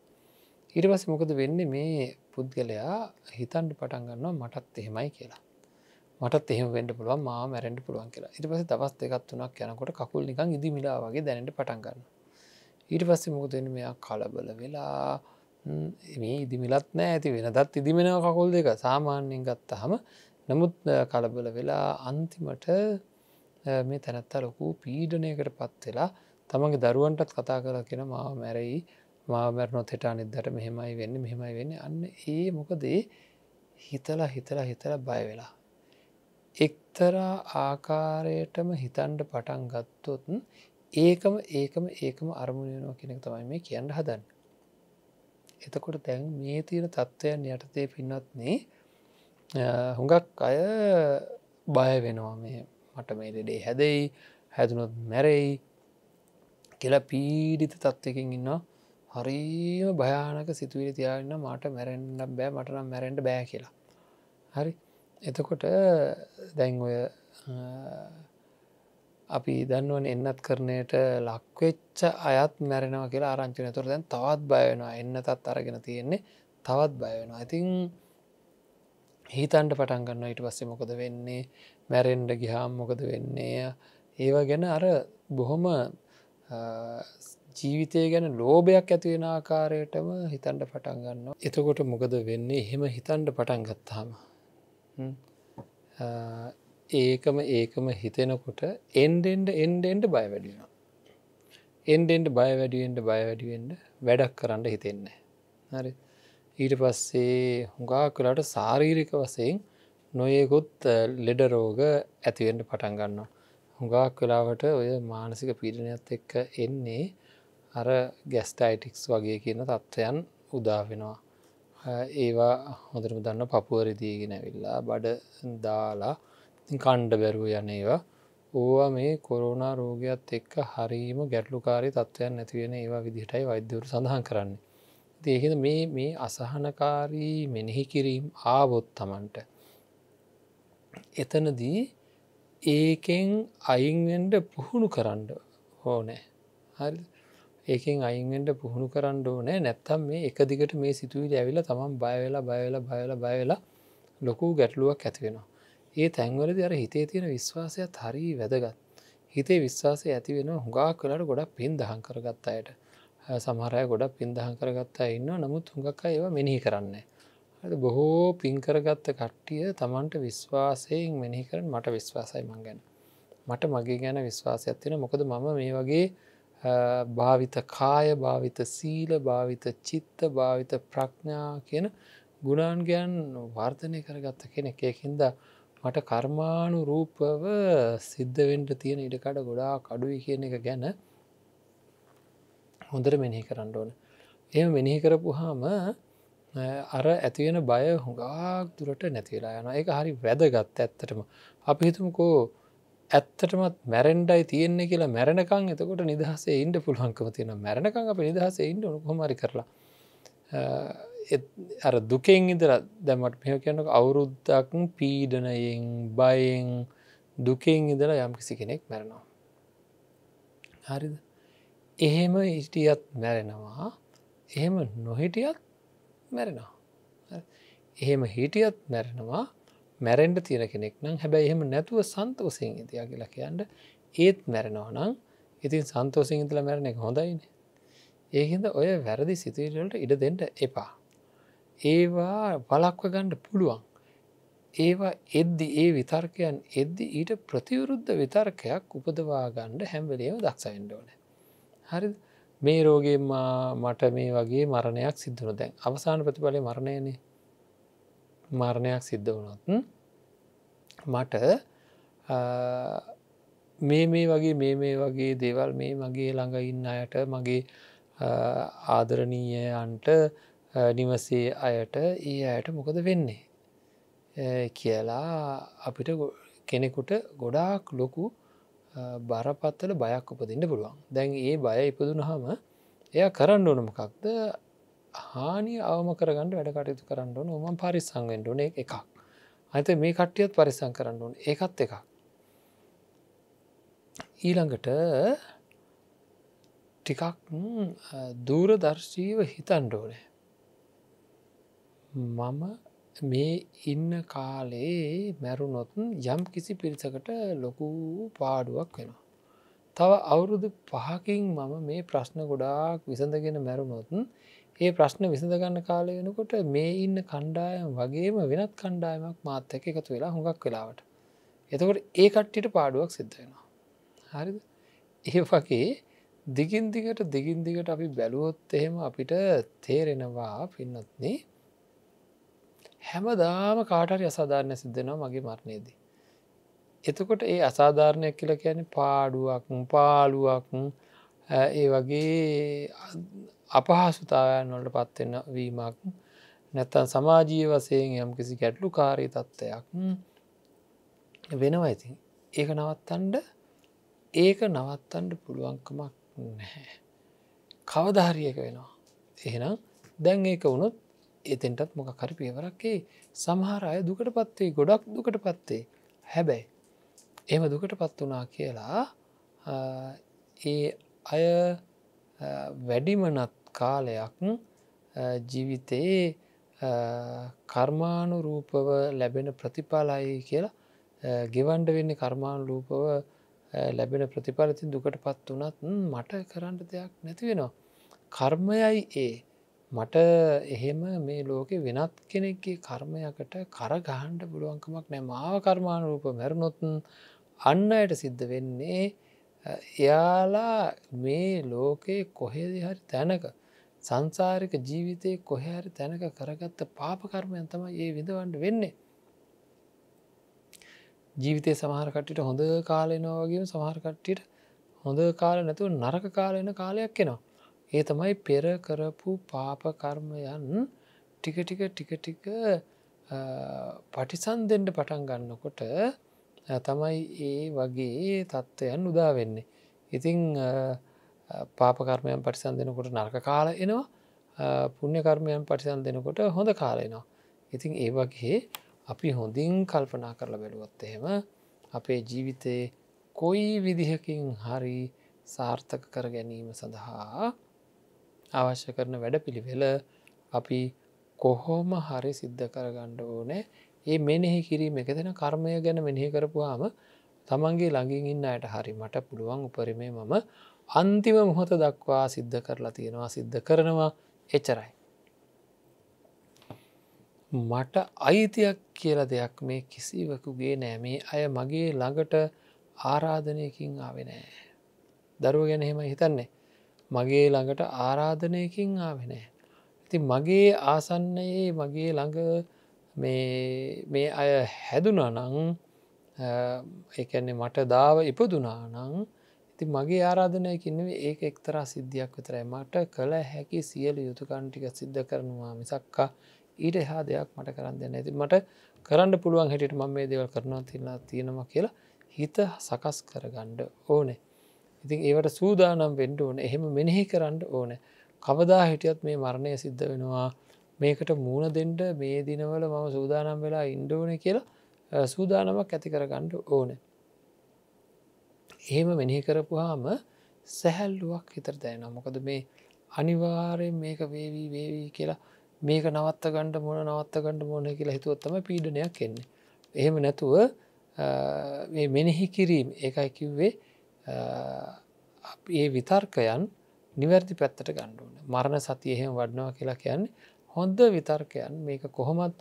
ඊට පස්සේ මොකද වෙන්නේ? මේ පුද්ගලයා හිතන්න පටන් ගන්නවා මටත් එහෙමයි කියලා. මටත් එහෙම වෙන්න පුළුවන්, මාව මැරෙන්න පුළුවන් කියලා. ඊට පස්සේ දවස් දෙකක් තුනක් යනකොට කකුල් නිකන් ඉදිමිලා වගේ දැනෙන්න පටන් ගන්නවා. ඊට පස්සේ මොකද වෙන්නේ? මෙයා කලබල වෙලා මේ ඉදිමිලත් නැහැ ඇති, වෙනදත් ඉදිමෙනවා කකුල් දෙක සාමාන්‍යයෙන් ගත්තාම. නමුත් කලබල වෙලා අන්තිමට මේ තැනත්තා ලොකු පීඩනයකට පත් වෙලා තමන්ගේ දරුවන්ටත් කතා කරලා කියන මාව මැරෙයි, මාව මැරුණොත් හෙට අනිද්දාට මෙහෙමයි වෙන්නේ. අන්න ඒ මොකද හිතලා බය වෙලා. එක්තරා ආකාරයටම හිතන්ඩ පටන් ගත්තොත් ඒකම අරමුණ වෙනවා කෙනෙක් තමයි මේ කියන්න හදන්න. එතකොට දැන් මේ තියෙන තත්ත්වයන් යටතේ පින්නත්නේ හුඟක් අය බය වෙනවා මේ මට මේ ලෙඩේ හැදෙයි හැදුනොත් මැරෙයි කියලා පීඩිත තත්වකින් ඉන්න හරිම භයානක සිතුවිලි තියාගන්න මට මැරෙන්න්න බෑ මටනම් මැරෙන්ට බෑ කියලා. හරි එතකොට දැන් ඔය අපි දන්නුවන් එන්නත් කරනයට ලක්වෙච්ච අයත් මැරෙනවා කියලා ආරංචින තුර දැන් තවත් බයවෙනවා එන්නතත් අරගෙන තියෙන්නේ තවත් බයවෙනවා. ඉතින් හිතන්ට පටන් ගන්න ඊට පස්සේ මොකද වෙන්නේ මැරෙන්ඩ ගිහාම් මොකද වෙන්නේ ඒවා ගැන අර බොහොම ජීවිතය ගැන ලෝභයක් ඇතිවෙන ආකාරයටම හිතන්ට පටන් ගන්න. එතකොට මොකද වෙන්නේ එහෙම හිතන්ට පටන් ගත්තාම ඒකම හිතෙනකොට එන්ඩෙන්ඩ බය වැඩිෙන. එන්ඩෙන්ඩ බය වැඩියෙන්ට වැඩක් කරන්න හිතෙන්නේ. හරි ඊට පස්සේ හුඟා කලාට සාරීරික වසයෙන් නොයෙකුත් ලෙඩ රෝග ඇතිවෙන්ට පටන් ගන්නවා. හුඟක් වෙලාවට ඔය මානසික පීඩනයත් එක්ක එන්නේ අර ගැස්ටයිටික්ස් වගේ කියන තත්ත්වයන් උදා වෙනවා. ඒවා හොඳරම දන්න පපුවරදීගෙන ඇවිල්ලා බඩ දාලා කණ්ඩ බැරුව යන ඒවා ඕවා මේ කොරෝනා රෝගයක්ත් එක්ක හරීම ගැටලුකාරී තත්ත්වයන් නැතිවෙන ඒවා විදිහටයි වෛද්‍යවරු සඳහන් කරන්නේ. ඒහෙද මේ අසහනකාරී මෙනෙහි කිරීම් ආවොත් තමන්ට එතනදී ඒකෙන් අයින්වෙන්ඩ පුහුණු කරන්න ඕනෑ. හරි ඒකෙන් අයින්වෙන්ඩ පුහුණු කරන්න ඕනෑ නැත්තම් මේ එක දිගට මේ සිතුවිලි ඇවිල තමන් බයවෙලා ලොකු ගැටලුවක් ඇතිවෙනවා. ඒ තැන්වලද අර හිතේ තියෙන විශ්වාසයත් හරි වැදගත්. හිතේ විශ්වාසය ඇති වෙන හුඟා කලට ගොඩක් පින් දහන් කරගත් අයට සමහරය ගොඩක් පින් දහන් කරගත්තා ඉන්න නමුත් හුඟක් ඒවා මෙනෙහි කරන්න. බොහෝ පින්කරගත්ත කට්ටිය තමන්ට විශ්වාසයෙන් මෙනෙහි කරන මට විශ්වාසයි මං ගැන. මට මගේ ගැන විශ්වාසයක් තියෙන මොකද මම මේ වගේ භාවිත කාය භාවිත සීල භාවිත චිත්ත භාවිත ප්‍රඥා කියන ගුණාන්ගයන් වර්ධනය කරගත්ත කෙනෙක් ඒකින්ද මට කර්මාණු රූපව සිද්ධවෙන්ට තියෙන ඉඩකඩ ගොඩා කඩුයි කියන එක ගැන හොඳර මෙනෙහි කරන්න ඕන. එම මෙනෙහි කරපු හාම අර ඇතිවෙන බය හුඟක් දුරට නැතිවෙලා යන එක හරි වැදගත් ඇත්තටම. අපි හිතුමකෝ ඇත්තටමත් මැරෙන්ඩයි තියෙන්නේ කියලා මැරණකං එතකොට නිදහසේ ඉන්ඩ පුළුවන්කම තියෙන මැරණකං අප නිදහසේ ඉන්ඩ කොමරි කරලා. අර දුකෙන් ඉදර දැමට මෙහ කියන්නක අවුරුද්දක් පීඩනයෙන් බයෙන් දුකෙන් ඉදලා යම් කිසි කෙනෙක් මැරෙනවා. හරිද එහෙම හිටියත් මැරෙනවා එහෙම නොහිටියත් මැරෙනවා. එහෙම හිටියත් මැරෙනවා මැරෙන්ඩ තියෙන කෙනෙක් නම් හැබැයි එහෙම නැතුව සන්තෝසයෙන් ඉතියා කියලා කියන්න ඒත් මැරෙනවා නම් ඉතින් සන්තෝසයෙන් ඉතලා මැරණ එක හොඳයින. ඒහින්ද ඔය වැරදි සිතුවිල්ලට ඉඩ දෙන්න එපා. ඒවා වලක්ව ගණ්ඩ පුළුවන්. ඒවා එද්දි ඒ විතර්කයන් එද්දි ඊට ප්‍රතිවරුද්ධ විතර්කයක් උපදවා ගණ්ඩ හැම්වලේම දක්ෂවෙන්ඩ ඕන. හරි මේ රෝගේම මට මේ වගේ මරණයක් සිද්ධුන දැන් අවසාන ප්‍රතිඵලය මරණයනේ මරණයක් සිද්ධ වුණොත් මට මේ වගේ දේවල් මේ මගේ ළඟ ඉන්න අයට මගේ ආදරණීයයන්ට නිවසේ අයට ඒ අයට මොකද වෙන්නේ කියලා අපිට කෙනෙකුට ගොඩාක් ලොකු බරපත්තල බයක් උපදින්න පුළුවන්. දැන් ඒ බය ඉපදුන හම එය කරන්න ඕනමකක්ද හානිය අවම කරගන්න වැඩ කටයුතු කරන්න ඕන ඔමන් පරිස්සංවෙන්ට ඕන එකක්. අත මේ කට්ටියත් පරිසං කරන්න ඕන ඒකත් එකක්. ඊළඟට ටිකක් දූරදර්ශීව හිතන්ඩ ඕනේ. මම මේ ඉන්න කාලේ මැරුණොත් යම් කිසි පිරිසකට ලොකු පාඩුවක් වෙනවා. තව අවුරුදු 5කින් මම මේ ප්‍රශ්න ගොඩාක් විසඳගෙන මැරුණොත් ඒ ප්‍රශ්න විසඳගන්න කාලය වෙනකොට මේ ඉන්න කණ්ඩායම් වගේම වෙනත් කණ්ඩායමක් මාත් එක්ක එකතු වෙලා හුඟක් වෙලාවට. එතකොට ඒ කට්ටියට පාඩුවක් සිද්ධ වෙනවා. හරිද? ඒ වගේ දිගින් දිගට අපි බැලුවොත් එහෙම අපිට තේරෙනවා පින්නත්නේ හැමදාම කාට හරි අසාධාරණ සිද්ධ වෙනවා මගේ මරණයේදී. එතකොට ඒ අසාධාරණයක් කියලා කියන්නේ පාඩුවක් පාළුවක් ඒ වගේ අපහසුතාවයන් වලට පත්වෙන වීමක් නැත්තන් සමාජීය වසයෙන් යම් කිසි ගැටලු කාරී තත්ත්වයක් වෙනවා ඉතින් ඒක නවත්තන්ඩ පුළුවන්කමක් නැහැ. කවධාරියක වෙනවා. එහෙනම් දැන් ඒක වුණොත් එතෙන්ටත් මොක කරි පියවරක්කේ සමහර අය දුකට පත්වේ ගොඩක් දුකට පත්වේ. හැබැයි එම දුකට පත් වනා කියලා ඒ අය වැඩිමනත් කාලයක් ජීවිතයේ කර්මාණු රූපව ලැබෙන ප්‍රතිඵලයි කියලා ගෙවන්ඩ වෙන්න කර්මාණු රූපව ලැබෙන ප්‍රතිඵලතින් දුකට පත් වනත් මට කරන්න දෙයක් නැති වෙනවා. කර්මයයි ඒ මට එහෙම මේ ලෝකෙ වෙනත් කෙනෙක්ගේ කර්මයකට කරගහන්ඩ පුළුවන්කමක් නෑ මාව කර්මාණු රූප මැරුණොත්න් අන්න අයට සිද්ධ වෙන්නේ එයාලා මේ ලෝකයේ කොහෙද හරි තැනක සංසාරික ජීවිතය කොහැරි තැනක කරගත්ත පාපකර්මයන් තම ඒ විඳවන්ඩ වෙන්නේ. ජීවිතය සමහරකට්ටිට හොඳ කාලයනවාගේම සමහරකට්ටියට හොඳ කාල නැතුව නරක කාලයන කාලයක් එනවා. ඒ තමයි පෙර කරපු පාපකර්මයන් ටික පටිසන් දෙෙන්ට පටන් ගන්නකොට තමයි ඒ වගේ තත්ත්වයන් උදා වෙන්නේ. ඉතිං පාපකර්මයන් පටිසන් දෙනකොට නර්ක කාල එනවා පුුණ්‍ය කර්මයන් පටිසන් දෙනකොට හොඳ කාලයනවා. ඉතිං ඒ වගේ අපි හොඳින් කල්පනා කරලා බැලුවොත් එහෙම අපේ ජීවිතයේ කොයි විදිහකින් හරි සාර්ථක කර ගැනීම සඳහා අවශ්‍ය කරන වැඩ පිළිවෙල අපි කොහොම හරි සිද්ධ කරගණ්ඩ ඕනෑ. ඒ මෙනෙහි කිරීම එක දෙෙන කර්මය ගැන මෙනෙහි කරපුහාම තමන්ගේ ළඟින් ඉන්න අයට හරි මට පුළුවන් උපරිමේ මම අන්තිම මොහොත දක්වා සිද්ධ කරලා තියෙනවා සිද්ධ කරනවා එචරයි. මට අයිතියක් කියල දෙයක් මේ කිසිවකුගේ නෑ මේ අය මගේ ළඟට ආරාධනයකින් ආවෙනෑ. දරුව ගැන එහෙම හිතන්නේ මගේ ළඟට ආරාධනයකින් ආවෙනෑ. ඉති මගේ ආසන්නයේ මගේ ළඟ මේ අය හැදුනා නං එකන්නේ මට දාව ඉපදුනා නං ඉති මගේ ආරාධනයකින්වේ ඒක එක්තරා සිද්ධියක් විතරයි මට කළ හැකි සියලු යුතුකන්ටික සිද්ධ කරනවා මිසක්කා ඊට එහා දෙයක් මට කරන්න දෙන්න ඇති මට කරන්න පුළුවන් හැටියට ම මේ දෙවල් කරනවා තියෙනවා කියලා හිත සකස් කරගණ්ඩ ඕනේ. ඉතින් ඒවට සූදානම් වෙන්ඩ ඕන එහෙම මෙනෙහි කරන්න ඕන කවදා හිටියත් මේ මරණය සිද්ධ වෙනවා මේකට මූුණ දෙන්ඩ මේ දිනවල මම සූදානම් වෙලා ඉන්ඩෝන කියලා සූදානමක් ඇති කරගණ්ඩ ඕන. එහෙම මෙනෙහි කරපුහාම සැහැල්ලුවක් හිතර දැන මොකද මේ අනිවාරයෙන් මේක වේවී කියලා මේක නවත්ත ගණඩ මොන නවත්ත ගණඩ මොන කියලා හිතුවත්තම පීඩනයක් එන්නේ. එහෙම නැතුව මෙනෙහි කිරීම ඒකයි කිව්වේ ඒ විතර්කයන් නිවැරදි පැත්තට ගණ්ඩුවන මරණ සතිය එහෙම වඩනවා කියලා කියන්නේ හොඳ විතර්කයන් මේක කොහොමත්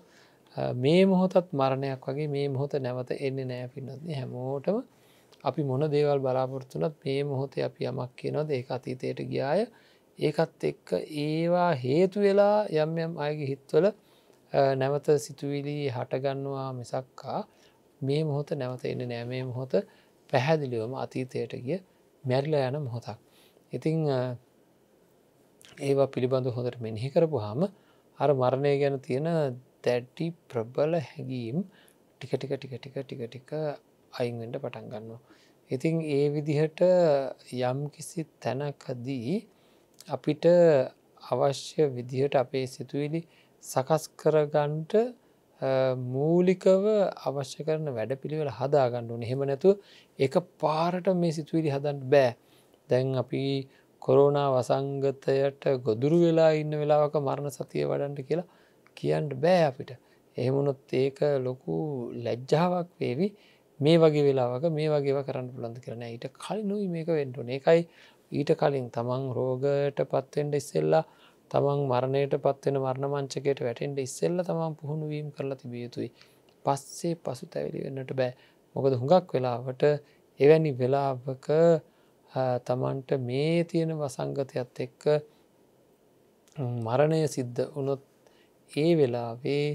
මේ මොහොතත් මරණයක් වගේ මේ මොහොත නැවත එන්නේ නෑ පින්නත්න්නේ හැමෝටම අපි මොන දේවල් බලාපොරත්තුනත් මේ මොහොතේ අපි යමක් කියනොද ඒ අතීතයට ගියාය ඒකත් එක්ක ඒවා හේතු වෙලා යම් යම් අයගේ හිත්වල නැවත සිතුවිලි හටගන්නවා මිසක්කා මේ මොහොත නැවත එන්න නෑ මේ මොහොත පැහැදිලිවම අතීතයට ගිය මැරිලා යන මොහොතක්. ඉතිං ඒවා පිළිබඳු හොඳට මෙනෙහි කරපු හාම අර මරණය ගැන තියෙන දැඩ්ඩි ප්‍රබල හැඟීම් ටික අයින්වෙන්ට පටන් ගන්නවා. ඉතිං ඒ විදිහට යම් කිසි තැනකදී අපිට අවශ්‍ය විදිහට අපේ සිතුවිලි සකස් කරගන්ට මූලිකව අවශ්‍ය කරන වැඩ පිළිවෙල හදාගණ්ඩුවන එහෙම නැතුව එක පාරට මේ සිතුවිලි හදන්න බෑ. දැන් අපි කොරෝනා වසංගතයට ගොදුරු වෙලා ඉන්න වෙලාවක මරණ සතිය වඩන්ට කියලා කියන්න බෑ අපිට. එහෙමුණොත් ඒක ලොකු ලැජ්ජාවක් වේවි මේ වගේ වෙලාවක මේ වගේව කරන්න පුළන්ද කරන ඊට කලිනුයි මේක වෙන්ටුන එකයි ඊට කලින් තමන් රෝගට පත්වෙන්ට ඉස්සෙල්ලා තමන් මරණයට පත්වෙන මරණ මංචකයට වැටෙන්ට ඉස්සෙල්ල තමන් පුහුණුවීම් කරලා තිබිය යුතුයි. පස්සේ පසු තැවිලි වෙන්නට බෑ මොකද හුඟක් වෙලාවට එවැනි වෙලාවක තමන්ට මේ තියෙන වසංගතයත් එක්ක මරණය සිද්ධ වනොත් ඒ වෙලාවේ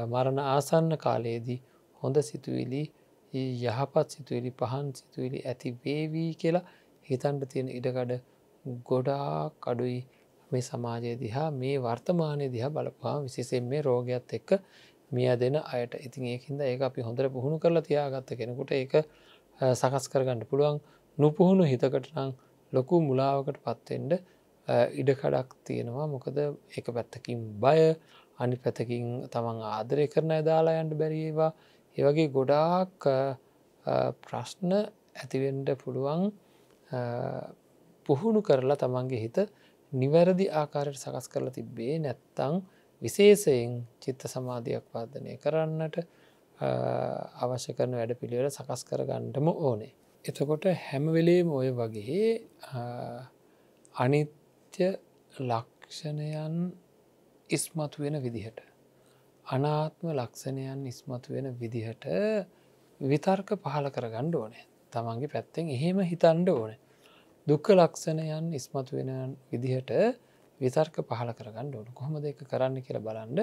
මරණ ආසන්න කාලයේදී හොඳ සිතුවිලි යහපත් සිතුවිලි පහන් සිතුවිලි ඇති වේවී කියලා හිතන්ට තියෙන ඉඩකඩ ගොඩාක් අඩුයි මේ සමාජය දිහා මේ වර්තමානය දිහා බලපුහා විශේෂයෙන් මේ රෝගයක්ත් එක්ක මිය දෙන අයට ඉතින් ඒකින්ද ඒක අපි හොඳට පුහුණු කරලා තියාගත්ත කෙනෙකුට ඒක සකස් කරගන්න පුළුවන් නුපුහුණු හිතකට නම් ලොකු මුලාවකට පත්වෙන්ඩ ඉඩකඩක් තියෙනවා මොකද එක පැත්තකින් බය අනි පැතකින් තමන් ආදරය කරන දාලා යන්ට බැරිේවා ඒවගේ ගොඩාක් ප්‍රශ්න ඇතිවෙන්ඩ පුළුවන් පුහුණු කරලා තමන්ගේ හිත නිවැරදි ආකාරයට සකස් කරලා තිබ්බේ නැත්තං විශේෂයෙන් චිත්ත සමාධයක් වර්ධනය කරන්නට අවශ්‍ය කරන වැඩ පිළිවෙල සකස් කර ගන්නටම ඕනේ. එතකොට හැමවෙලේම ඔය වගේ අනිත්‍ය ලක්ෂණයන් ඉස්මතු වෙන විදිහට. අනාත්ම ලක්ෂණයන් ඉස්මතු වෙන විදිහට විතර්ක පහල කර ගණ්ඩ ඕනේ තමන්ගේ පැත්තෙන් එහෙම හිතන්ඩ ඕනේ. දුක්ඛ ලක්ෂණයන් ඉස්මතු වෙන විදිහට විතර්ක පහල කරගන්න ඕන කොහොම දෙක කරන්න කියලා බලන්ඩ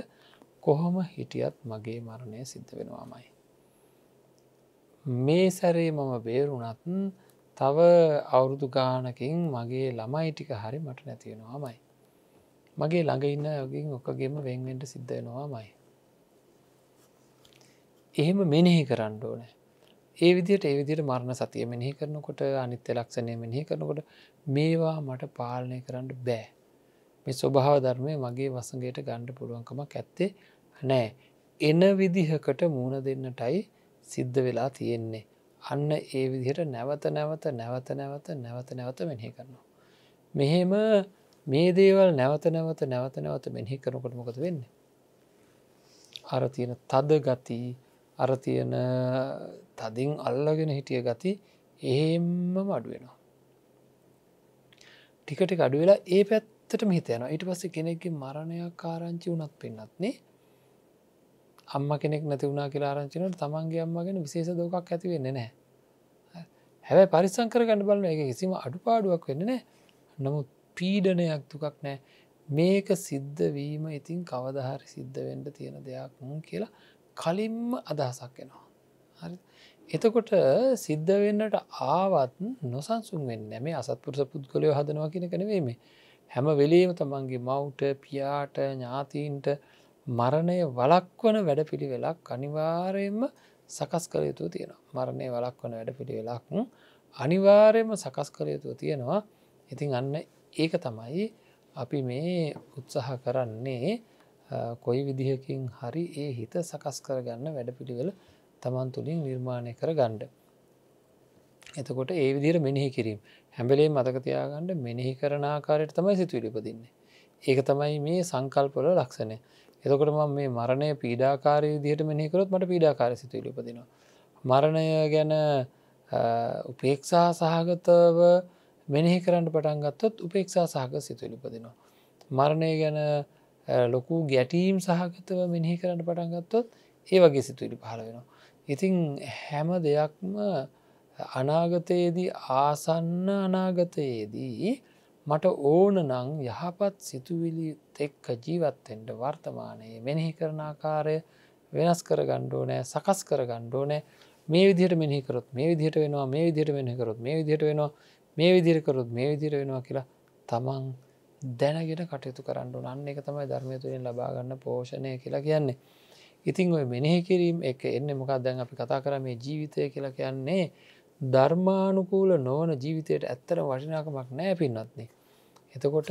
කොහොම හිටියත් මගේ මරණය සිද්ධ වෙනවාමයි. මේ සැරේ මම බේරුණත් තව අවුරුදු ගානකින් මගේ ළමයි ටික හරි මට නැතිවෙනවාමයි. මගේ ළඟ ඉන්න යගින් ඔකගේම වෙන්වෙන්ට සිද්ධ වෙනවාමයි. එහෙම මෙනෙහි කරන්න ඕනෑ. ඒ විදියට ඒ විදියට මරණ සතිය මෙනෙහි කරනකොට අනිත්‍ය ලක්ෂණය මෙනෙහි කරනකොට මේවා මට පාලනය කරන්න බෑ. මේ ස්වභාව ධර්මය මගේ වසඟයට ගණ්ඩ පුළුවන්කමක් ඇත්තේ නෑ. එන විදිහකට මූුණ දෙන්නටයි සිද්ධ වෙලා තියෙන්නේ. අන්න ඒ විදිහට නැවත නැවත නැවත නැවත නැවත නැවත මෙනෙහි කරනවා. මෙහෙම මේ දේවල් නැවත නැවත නැවත නැවත මෙනෙහි කරනකොට මොකද වෙන්න. අර තියෙන තද ගති අර තියෙන තදින් අල්ලගෙන හිටිය ගති එහෙම්ම අඩුවෙනවා. ටිකට අඩු වෙලා ඒ පැත්තට හිතයන ඊට පස්සේ කෙනෙක්ගේ මරණයක් ආරංචි වනත් පෙන්න්නත්නේ අම්ම කෙනෙක් නැති වුණනා කියලා ආරංචිනට තමන්ගේ අම්මගෙන විශේෂ දෝකක් ඇති වෙන්න නෑ. හැබැයි පරිසංකර ගන්න බලන එක කිසිම අඩුපාඩුවක් වෙන්න නෑ. නමුත් පීඩනයක් දුකක් නෑ මේක සිද්ධ වීම ඉතින් කවදහරි සිද්ධ වෙන්ඩ තියෙන දෙයක් කියලා කලින්ම අදහසක් එනවා. හරි එතකොට සිද්ධ වෙන්නට ආවත් නොසන්සුන් වෙන්න මේ අසත්පුරුෂ පුද්ගලයෝ හදනවා කියන කනවීම හැම වෙලේම තමන්ගේ මවුට පියාට ඥාතීන්ට මරණය වලක්වන වැඩ පිළිවෙලක් අනිවාරයෙන්ම සකස් කළ යුතු තියෙනවා. මරණය වලක්වන වැඩ පිළිවෙලක් අනිවාර්යම සකස් කළ යුතු තියෙනවා. ඉතින් අන්න ඒක තමයි අපි මේ උත්සාහ කරන්නේ කොයි විදිහකින් හරි ඒ හිත සකස් කරගන්න වැඩ පිළිවෙල තමන් තුළින් නිර්මාණය කර ගණ්ඩ. එතකොට ඒ විදිර මෙනෙහි කිරීම හැබලේ මතකතියාගණ්ඩ මෙනෙහි කරන ආකාරයට තමයි සිතුවිලි උපදින්නේ. ඒක තමයි මේ සංකල්පවල ලක්ෂණය. එතකොට ම මේ මරණය පීඩාකාරය විදිහට මෙනෙහිකරොත් මට පීඩාකාර සිතුවිලි උපදිනවා. මරණය ගැන උපේක්ෂා සහගතව මෙනෙහි කරන්න පටන් ගත්තොත් උපේක්ෂා සහගත සිතුවිලි උපදිනවා. මරණය ගැන ලොකු ගැටීම් සහගතව මෙනෙහි කරන්න පටන් ගත්තොත් ඒ වගේ සිතුවිලි පහළ වෙනවා. ඉතින් හැම දෙයක්ම අනාගතයේදී ආසන්න අනාගතයේදී මට ඕන නං යහපත් සිතුවිලි එක්ක ජීවත්තෙන්ට වර්තමානයේ මෙනෙහි කරන ආකාරය වෙනස් කර ගණ්ඩෝ නෑ සකස් කර ගණ්ඩෝ නෑ මේ විදිහට මෙනිකරොත් මේ විදිහට වෙනවා මේ විදිහට මෙනිකරොත් මේ විදිහට වෙනවා මේ විදිරකරොත් මේ විදිර වෙනවා කියලා තමන් දැනගෙන කටයුතු කරන්න අන්න එක තමයි ධර්මය තුළින් ලබාගන්න පෝෂණය කියලා කියන්නේ. ඉතිං ඔය මෙනෙහි කිරීම එක එන්න මොකක් දැන් අපි කතා කර මේ ජීවිතය කියලා කියන්නේ ධර්මානුකූල නොවන ජීවිතයට ඇත්තර වටිනාකමක් නෑ පින්නත්න්නේ. එතකොට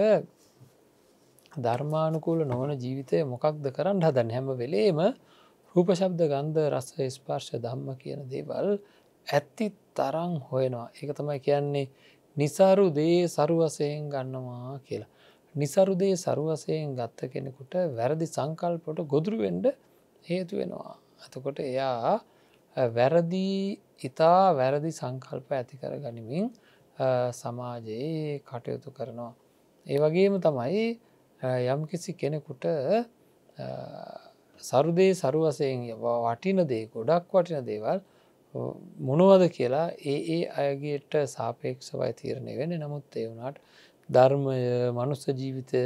ධර්මානුකූල නොවන ජීවිතය මොකක්ද කරන්න හදන්න හැම වෙලේම රූප ශබ්ද ගන්ධ රස ස්පර්ශ ධම්ම කියන දේවල් ඇත්ති තරං හොයනවා. ඒක තමයි කියන්නේ නිසාරු දේ සරුවසයෙන් ගන්නවා කියලා. නිසරු දේ සරුවසයෙන් ගත්ත කෙනෙකුට වැරදි සංකල්පොට ගොදුරුවෙන්ඩ හේතු වෙනවා. එතකොට එයා වැරදි ඉතා වැරදි සංකල්ප ඇති කර ගනිමින් සමාජයේ කටයුතු කරනවා. ඒ වගේම තමයි යම්කිසි කෙනෙකුට සරුදේ සරුවසයෙන් වටින දේ ගොඩක් වටින දේවල් මොනවද කියලා ඒ අයගේට සාපේක්ෂවයි තීරණය වෙන නමුත් ඒ වුණට ධර්මය මනුස්ස ජීවිතය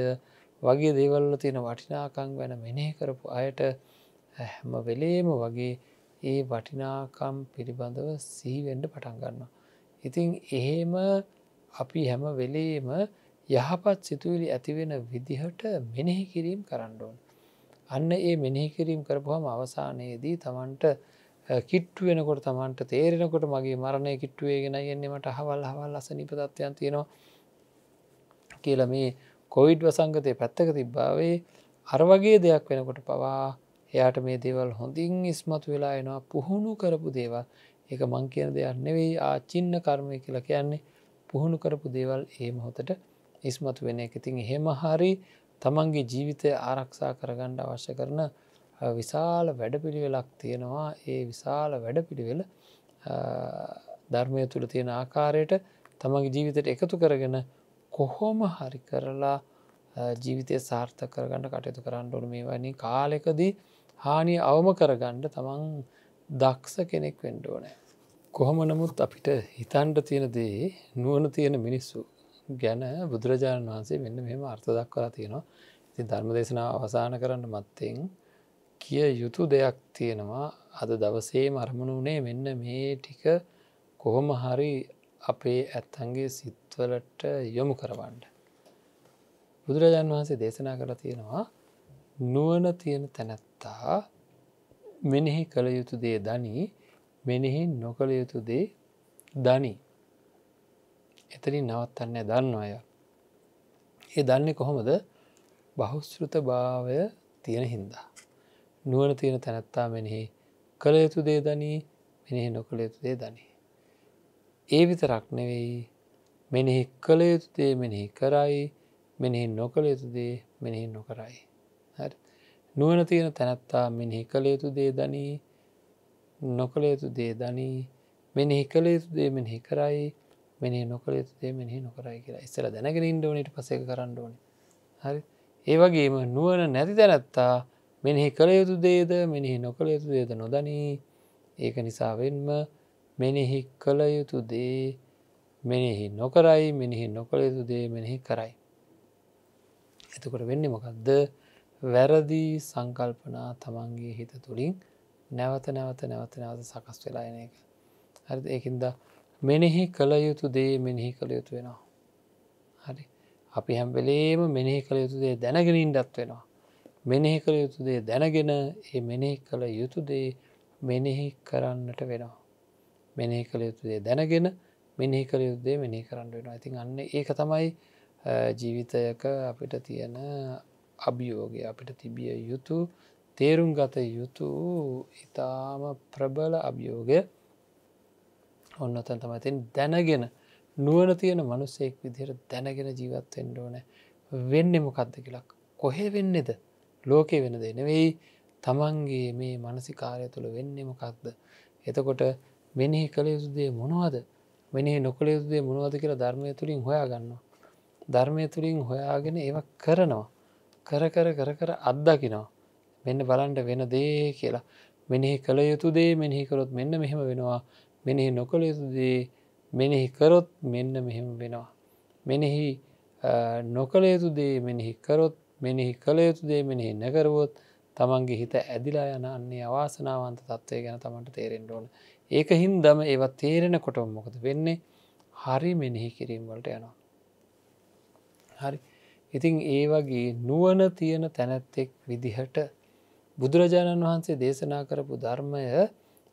වගේ දේවල්ල තියෙන වටිනාකං වැන මෙනෙහි කරපු අයට හැම වෙලේම වගේ ඒ වටිනාකම් පිළිබඳව සිහි වෙන්න පටන් ගන්නවා. ඉතින් එහෙම අපි හැම වෙලේම යහපත් සිතුවිලි ඇතිවෙන විදිහට මෙනෙහි කිරීම කරන්න ඕන. අන්න ඒ මෙනෙහි කිරීම කරපුහම අවසානයේදී තමන්ට කිට්ටු වෙනකොට තමන්ට තේරෙනකොට මගේ මරණය කිට්ටුවේගෙන යන්නේ මට අහවල් අසනීප තත්ත්වයන් තියෙනවා කියලා මේ කොවිඩ් වසංගතය පැත්තක තිබ්බාවේ අර වගේ දෙයක් වෙනකොට පවා එයාට මේ දේවල් හොඳින් ඉස්මතු වෙලා එනවා පුහුණු කරපු දේවල්. ඒක මං කියන දෙයක් නෙවෙයි ආචින්න කර්මය කියලා කියන්නේ පුහුණු කරපු දේවල් ඒ මොහොතට ඉස්මතු වෙන එක. ඉතින් එහෙම හරි තමන්ගේ ජීවිතය ආරක්ෂා කරගන්න අවශ්‍ය කරන විශාල වැඩපිළිවෙලක් තියෙනවා. ඒ විශාල වැඩපිළිවෙල ධර්මය තුළ තියෙන ආකාරයට තමන්ගේ ජීවිතයට එකතු කරගෙන කොහොම හරි කරලා ජීවිතය සාර්ථක කරගන්න කටයුතු කරන්න ඕන. මේ වගේ කාලෙකදී හානිය අවම කරගන්න තමන් දක්ෂ කෙනෙක් වෙන්න ඕනේ. කොහොම නමුත් අපිට හිතන්ඩ තියෙන දේ නුවණ තියෙන මිනිස්සු ගැන බුදුරජාණන් වහන්සේ මෙන්න මෙහෙම අර්ථ දක්වලා තියෙනවා. ඉතින් ධර්ම දේශනාව අවසන් කරන්න මත්තෙන් කිය යුතු දෙයක් තියෙනවා. අද දවසේම අරමුණු වුණේ මෙන්න මේ ටික කොහොම හරි අපේ ඇත්තන්ගේ සිත්වලට යොමු කරවන්න. බුදුරජාණන් වහන්සේ දේශනා කරලා තියෙනවා නුවණ තියෙන තැනැත්තා මෙනෙහි කළ යුතු දේ දනි, මෙනෙහි නොකළ යුතු දේ දනි. එතනින් නවත්තන්නේ දන්නවා අය. ඒ දන්නේ කොහොමද? බහුශ්‍රృత භාවය තියෙන හින්දා. නුවණ තියෙන තැනැත්තා මෙනෙහි කළ යුතු දේ දනි, මෙනෙහි නොකළ යුතු දේ දනි. ඒ විතරක් නෙවෙයි මෙනෙහි කළ යුතු දේ මෙනෙහි කරයි, මෙනෙහි නොකළ යුතු දේ මෙනෙහි නොකරයි. හරි. නුවණ තියෙන තැනැත්තා මෙනෙහි කළ යුතු දේ දනි, නොකළ යුතු දේ දනි, මෙනෙහි කළ යුතු දේ මෙනෙහි කරයි, මෙනෙහි නොකළ යුතු දේ මෙනෙහි නොකරයි කියලා. ඉස්සෙල්ලා දැනගෙන ඉන්න ඕනේ, ඊට පස්සේ ඒක කරන්න ඕනේ. හරි. ඒ වගේම නුවණ නැති තැනැත්තා මෙනෙහි කළ යුතු දේද මෙනෙහි නොකළ යුතු දේද නොදනි. ඒක නිසා වෙන්ම මෙනෙහි කළ යුතු දේ මෙනෙහි නොකරයි, මෙනෙහි නොකළ යුතු දේ මෙනෙහි කරයි. එතකොට වෙන්නේ මොකක්ද? වැරදි සංකල්පනා තමන්ගේ හිත තුළින් නැවත සකස් වෙලා එන එක. හරිද? ඒකින්ද මෙනෙහි කළ යුතු දේ මෙනෙහි කළ යුතු වෙනවා. හරි. අපි හැම වෙලේම මෙනෙහි කළ යුතු දේ දැනගෙන ඉන්නත් වෙනවා. මෙනෙහි කළ යුතු දේ දැනගෙන ඒ මෙනෙහි කළ යුතු දේ මෙනෙහි කරන්නට වෙනවා. මෙනෙහි කළ යුතු දේ දැනගෙන මෙනෙහි කළ යුතු දේ මෙනෙහි කරන්න වෙනවා. ඉතින් අන්න ඒක තමයි ජීවිතයක අපිට තියෙන අභියෝගය. අපිට තිබිය යුතු තේරුම් ගත යුතු ඉතාම ප්‍රබල අභියෝගය. ඔන්න ඔතන තමයි තියෙන්නේ. දැනගෙන නුවණ තියෙන මිනිසෙක් විදිහට දැනගෙන ජීවත් වෙන්න ඕනේ. වෙන්නේ මොකද්ද කියලා. කොහේ වෙන්නේද? ලෝකේ වෙන දේ නෙවෙයි. තමන්ගේ මේ මානසිකාරය තුළ වෙන්නේ මොකක්ද? එතකොට මෙනෙහි කළ යුතු දේ මොනවද? මෙනෙහි නොකළ යුතු දේ මොනවද කියලා ධර්මය තුලින් හොයා ගන්නවා. ධර්මය තුලින් හොයාගෙන ඒවා කරනවා. කර අත්දකිනවා. මෙන්න බලන්න වෙන දේ කියලා. මෙනෙහි කළ යුතු දේ මෙනෙහි කරොත් මෙන්න මෙහෙම වෙනවා. මෙනෙහි නොකළ යුතු දේ මෙනෙහි කරොත් මෙන්න මෙහෙම වෙනවා. මෙනෙහි නොකළ යුතු දේ මෙනෙහි කරොත්, මෙනෙහි කළ යුතු දේ මෙනෙහි නොකරවොත් තමන්ගේ හිත ඇදිලා යන අන්නේ අවාසනාවන්ත තත්ත්වය ගැන තමන්ට තේරෙන්න ඕන. ඒකින්දම ඒවා තේරෙනකොටම මොකද වෙන්නේ? හරි මෙනෙහි කිරීම වලට යනවා. හරි. ඉතින් ඒ වගේ නුවණ තියෙන තැනැත්තෙක් විදිහට බුදුරජාණන් වහන්සේ දේශනා කරපු ධර්මය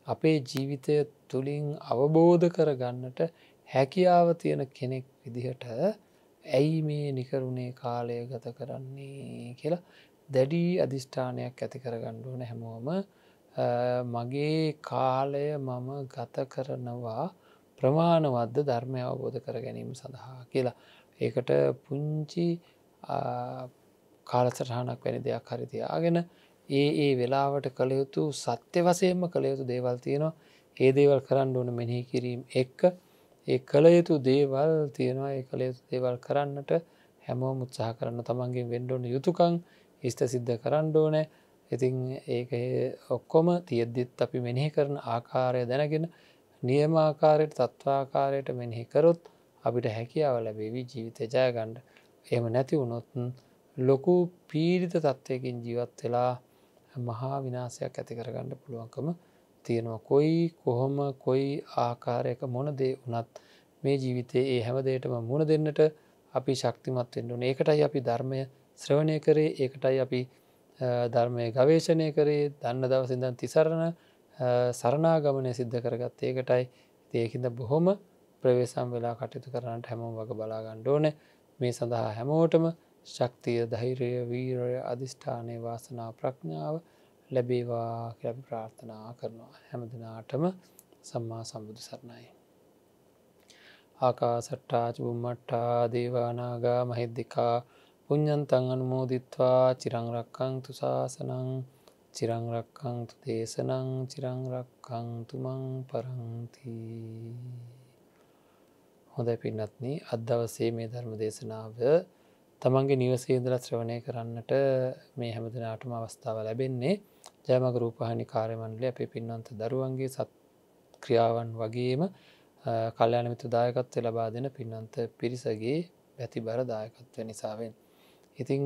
අපේ ජීවිතය තුළින් අවබෝධ කරගන්නට හැකියාව තියෙන කෙනෙක් විදිහට ඇයි මේ නිකරුණේ කාලය ගත කරන්නේ කියලා දැඩි අධිෂ්ඨානයක් ඇති කරගන්න ඕන හැමෝම. මගේ කාලය මම ගත කරනවා ප්‍රමාණවත්ද ධර්මය අවබෝධ කර ගැනීම සඳහා කියලා. ඒකට පුංචි කාලසටහනක් වැනි දෙයක් හරි තියාගෙන ඒ වෙලාවට කළ යුතු සත්‍ය වශයෙන්ම කළ යුතු දේවල් තියෙනවා. ඒ දේවල් කරන්න ඕන මෙනෙහි කිරීම එක්ක ඒ කළ යුතු දේවල් තියෙනවා. ඒ කළ යුතු දේවල් කරන්නට හැමෝම උත්සාහ කරන්න. තමන්ගෙන් වෙන්න ඕන යුතුයකම් ඉෂ්ට සිද්ධ කරන්න ඕනේ. ඉතින් ඒක ඔක්කොම තියෙද්දිත් අපි මෙනෙහි කරන ආකාරය දැනගෙන නියම ආකාරයට තත්ත්වාකාරයට මෙනෙහි කරොත් අපිට හැකියාව ලැබෙවි ජීවිතය ජය ගන්න. එහෙම නැති වුණොත් ලොකු පීඩිත තත්ත්වයකින් ජීවත් වෙලා මහා විනාශයක් ඇති කරගන්න පුළුවන්කම තියෙනවා. කොහොම කොයි ආකාරයක මොන දේ වුණත් මේ ජීවිතයේ ඒ හැම දෙයකටම මුහුණ දෙන්නට අපි ශක්තිමත් වෙන්න ඕනේ. ඒකටයි අපි ධර්මය ශ්‍රවණය කරේ. ඒකටයි අපි ධර්මය ගවේෂණය කරේ. දන්න දවසේ ඉඳන් තිසරණ සරණාගමනය සිද්ධ කරගත්තේ ඒකටයි. ඒකින්ද බොහොම ප්‍රවේශම් වෙලා කටයුතු කරන්නට හැමෝම වග බලා ගන්න ඕනේ. මේ සඳහා හැමෝටම ශක්තිය, ධෛර්යය, වීරය, අධිෂ්ඨානය, වාසනාව, ප්‍රඥාව ලැබේවා කියලා අපි ප්‍රාර්ථනා කරනවා. හැම දිනාටම සම්මා සම්බුදු සරණයි. ආකාසට්ටා චුම්මට්ටා දේවා නාග මහිද්దికා පුඤ්ඤන්තං අනුමෝදිත්වා චිරං රක්ඛන්තු ශාසනං චිරං රක්ඛන්තු දේශනං චිරං රක්ඛන්තු මං පරන්ති. හොඳයි පින්වත්නි, අද දවසේ මේ ධර්ම දේශනාව තමන්ගේ නිවසේ ඉඳලා ශ්‍රවණය කරන්නට මේ හැම දිනාටම අවස්ථාව ලැබෙන්නේ ජයමග රූපවාහිනී කාර්ය මණ්ඩලයේ අපේ පින්වන්ත දරුවන්ගේ සත්ක්‍රියාවන් වගේම කල්‍යාණ මිත්‍ර දායකත්වය ලබා දෙන පින්වන්ත පිරිසගේ පැතිබර දායකත්වය නිසාවෙන්. ඉතින්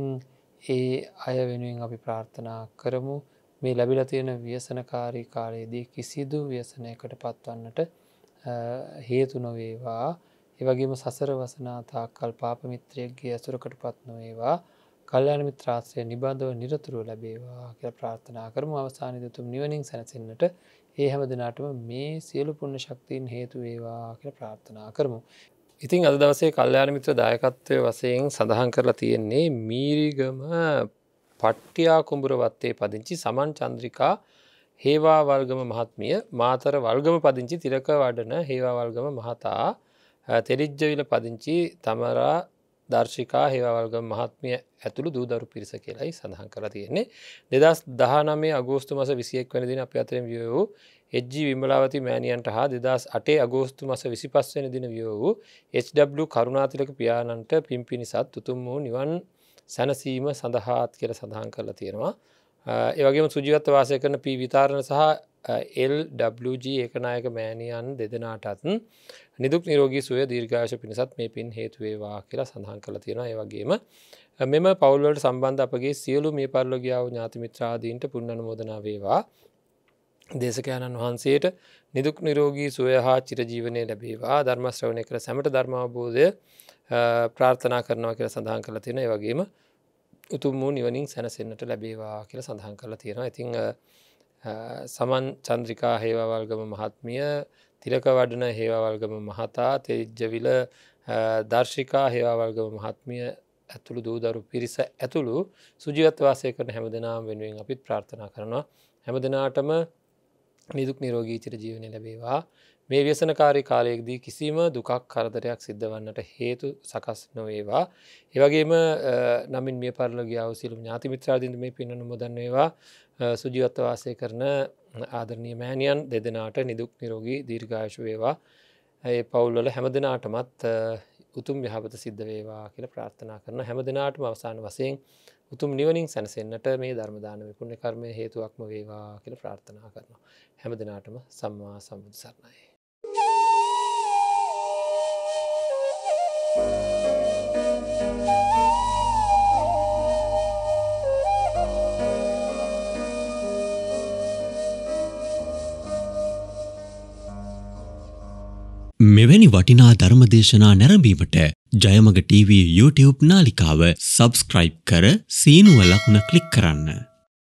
ඒ අය වෙනුවෙන් අපි ප්‍රාර්ථනා කරමු මේ ලැබිලා තියෙන ව්‍යසනකාරී කාලයේදී කිසිදු ව්‍යසනයකට පත්වන්නට හේතු නොවේවා. ඒ වගේම සසර වසනා තාක්කල් පාප මිත්‍රයෙක්ගේ ඇසුරකට පත් නොවේවා. කල්‍යාණ මිත්‍ර ආශ්‍රය නිබඳව නිරතුරුව ලැබේවා කියලා ප්‍රාර්ථනා කරමු. අවසානයේදී උතුම් නිවනින් සැනසෙන්නට ඒ හැම දිනාටම මේ සියලු පුණ්‍ය ශක්තියින් හේතු වේවා කියලා ප්‍රාර්ථනා කරමු. ඉතින් අද දවසේ කල්‍යාණ මිත්‍ර දායකත්වයේ වශයෙන් සඳහන් කරලා තියෙන්නේ මීරිගම පට්ටියා කුඹුර වත්තේ පදිංචි සමන් චන්ද්‍රිකා හේවා වල්ගම මහත්මිය, මාතර වල්ගම පදිංචි තිලක වඩන හේවා වල්ගම මහතා, තෙරිජ්ජවිල පදිංචි තමරා දර්ශිකා හේවා වල්ගම මහත්මිය ඇතුළු දූ දරු පිරිස කියලායි සඳහන් කරලා තියෙන්නේ. 2019 අගෝස්තු මාස 21 වෙනි දින අපි අතරින් විය වූ එච්.ජී. විමලාවති මෑණියන්ට හා 2008 අගෝස්තු මාස 25 වෙනි දින විය වූ එච්.ඩබ්ලිව්. කරුණාතිලක පියාණන්ට පින් පිණිසත් උතුම් වූ නිවන් සැනසීම සඳහාත් කියලා සඳහන් කරලා තියෙනවා. ඒ වගේම සුජීවත්ව වාසය කරන පී විතාරණ සහ එල්.ඩබ්ලිව්.ජී. ඒකනායක මෑණියන් දෙදෙනාටත් නිදුක් නිරෝගී සුවය දීර්ඝායුෂ පිණිසත් මේ පින් හේතු වේවා කියලා සඳහන් කරලා තියෙනවා. ඒ වගේම මෙම පවුල් වලට සම්බන්ධ අපගේ සියලු මේ පරිලෝකීය වූ ඥාති මිත්‍රාදීන්ට පුණ්‍ය අනුමෝදනා වේවා. දේශකයන්න් වහන්සේට නිදුක් නිරෝගී සුවය හා චිරජීවනයේ ලැබේවා. ධර්ම ශ්‍රවණය කර සැමට ධර්ම අවබෝධය ප්‍රාර්ථනා කරනවා කියලා සඳහන් කරලා තියෙනවා. ඒ වගේම උතුම් වූ නිවනින් සැනසෙන්නට ලැබේවා කියලා සඳහන් කරලා තියෙනවා. ඉතින් සමන් චන්ද්‍රිකා හේවාවල්ගම මහත්මිය, තිලක වඩන හේවාවල්ගම මහතා, තෙරිජ්ජවිල දර්ශිකා හේවාවල්ගම මහත්මිය ඇතුළු දූ දරු පිරිස ඇතුළු සුජීවත්ව වාසය කරන හැමදෙනාම වෙනුවෙන් අපිත් ප්‍රාර්ථනා කරනවා. හැමදෙනාටම නිදුක් නිරෝගී චිරජීවනය ලැබේවා. මේ ව්‍යසනකාරී කාලයේදී කිසිම දුකක් කරදරයක් සිද්ධ වන්නට හේතු සකස් නොවේවා. ඒ වගේම නමින් මිය පරලෝකීය වූ සියලු ඥාති මිත්‍රාදීන්ට මේ පින් අනුමෝදන් වේවා. සුජීවත්ව වාසය කරන ආදරණීය මෑණියන් දෙදෙනාට නිදුක් නිරෝගී දීර්ඝායුෂ වේවා. ඒ පවුල් වල හැමදෙනාටමත් උතුම් යහපත සිද්ධ වේවා කියලා ප්‍රාර්ථනා කරනවා. හැමදෙනාටම අවසාන වශයෙන් උතුම් නිවනින් සැනසෙන්නට මේ ධර්ම දානමය පුණ්‍ය කර්මය හේතුවක්ම වේවා කියලා ප්‍රාර්ථනා කරනවා. හැමදෙනාටම සම්මා සම්බුදු සරණයි. මෙවැනි වටිනා ධර්මදේශනා නැරඹීමට ජයමග TV YouTube නාලිකාව සබස්ක්‍රයිබ් කර සීනුව ලකුණ ක්ලික් කරන්න.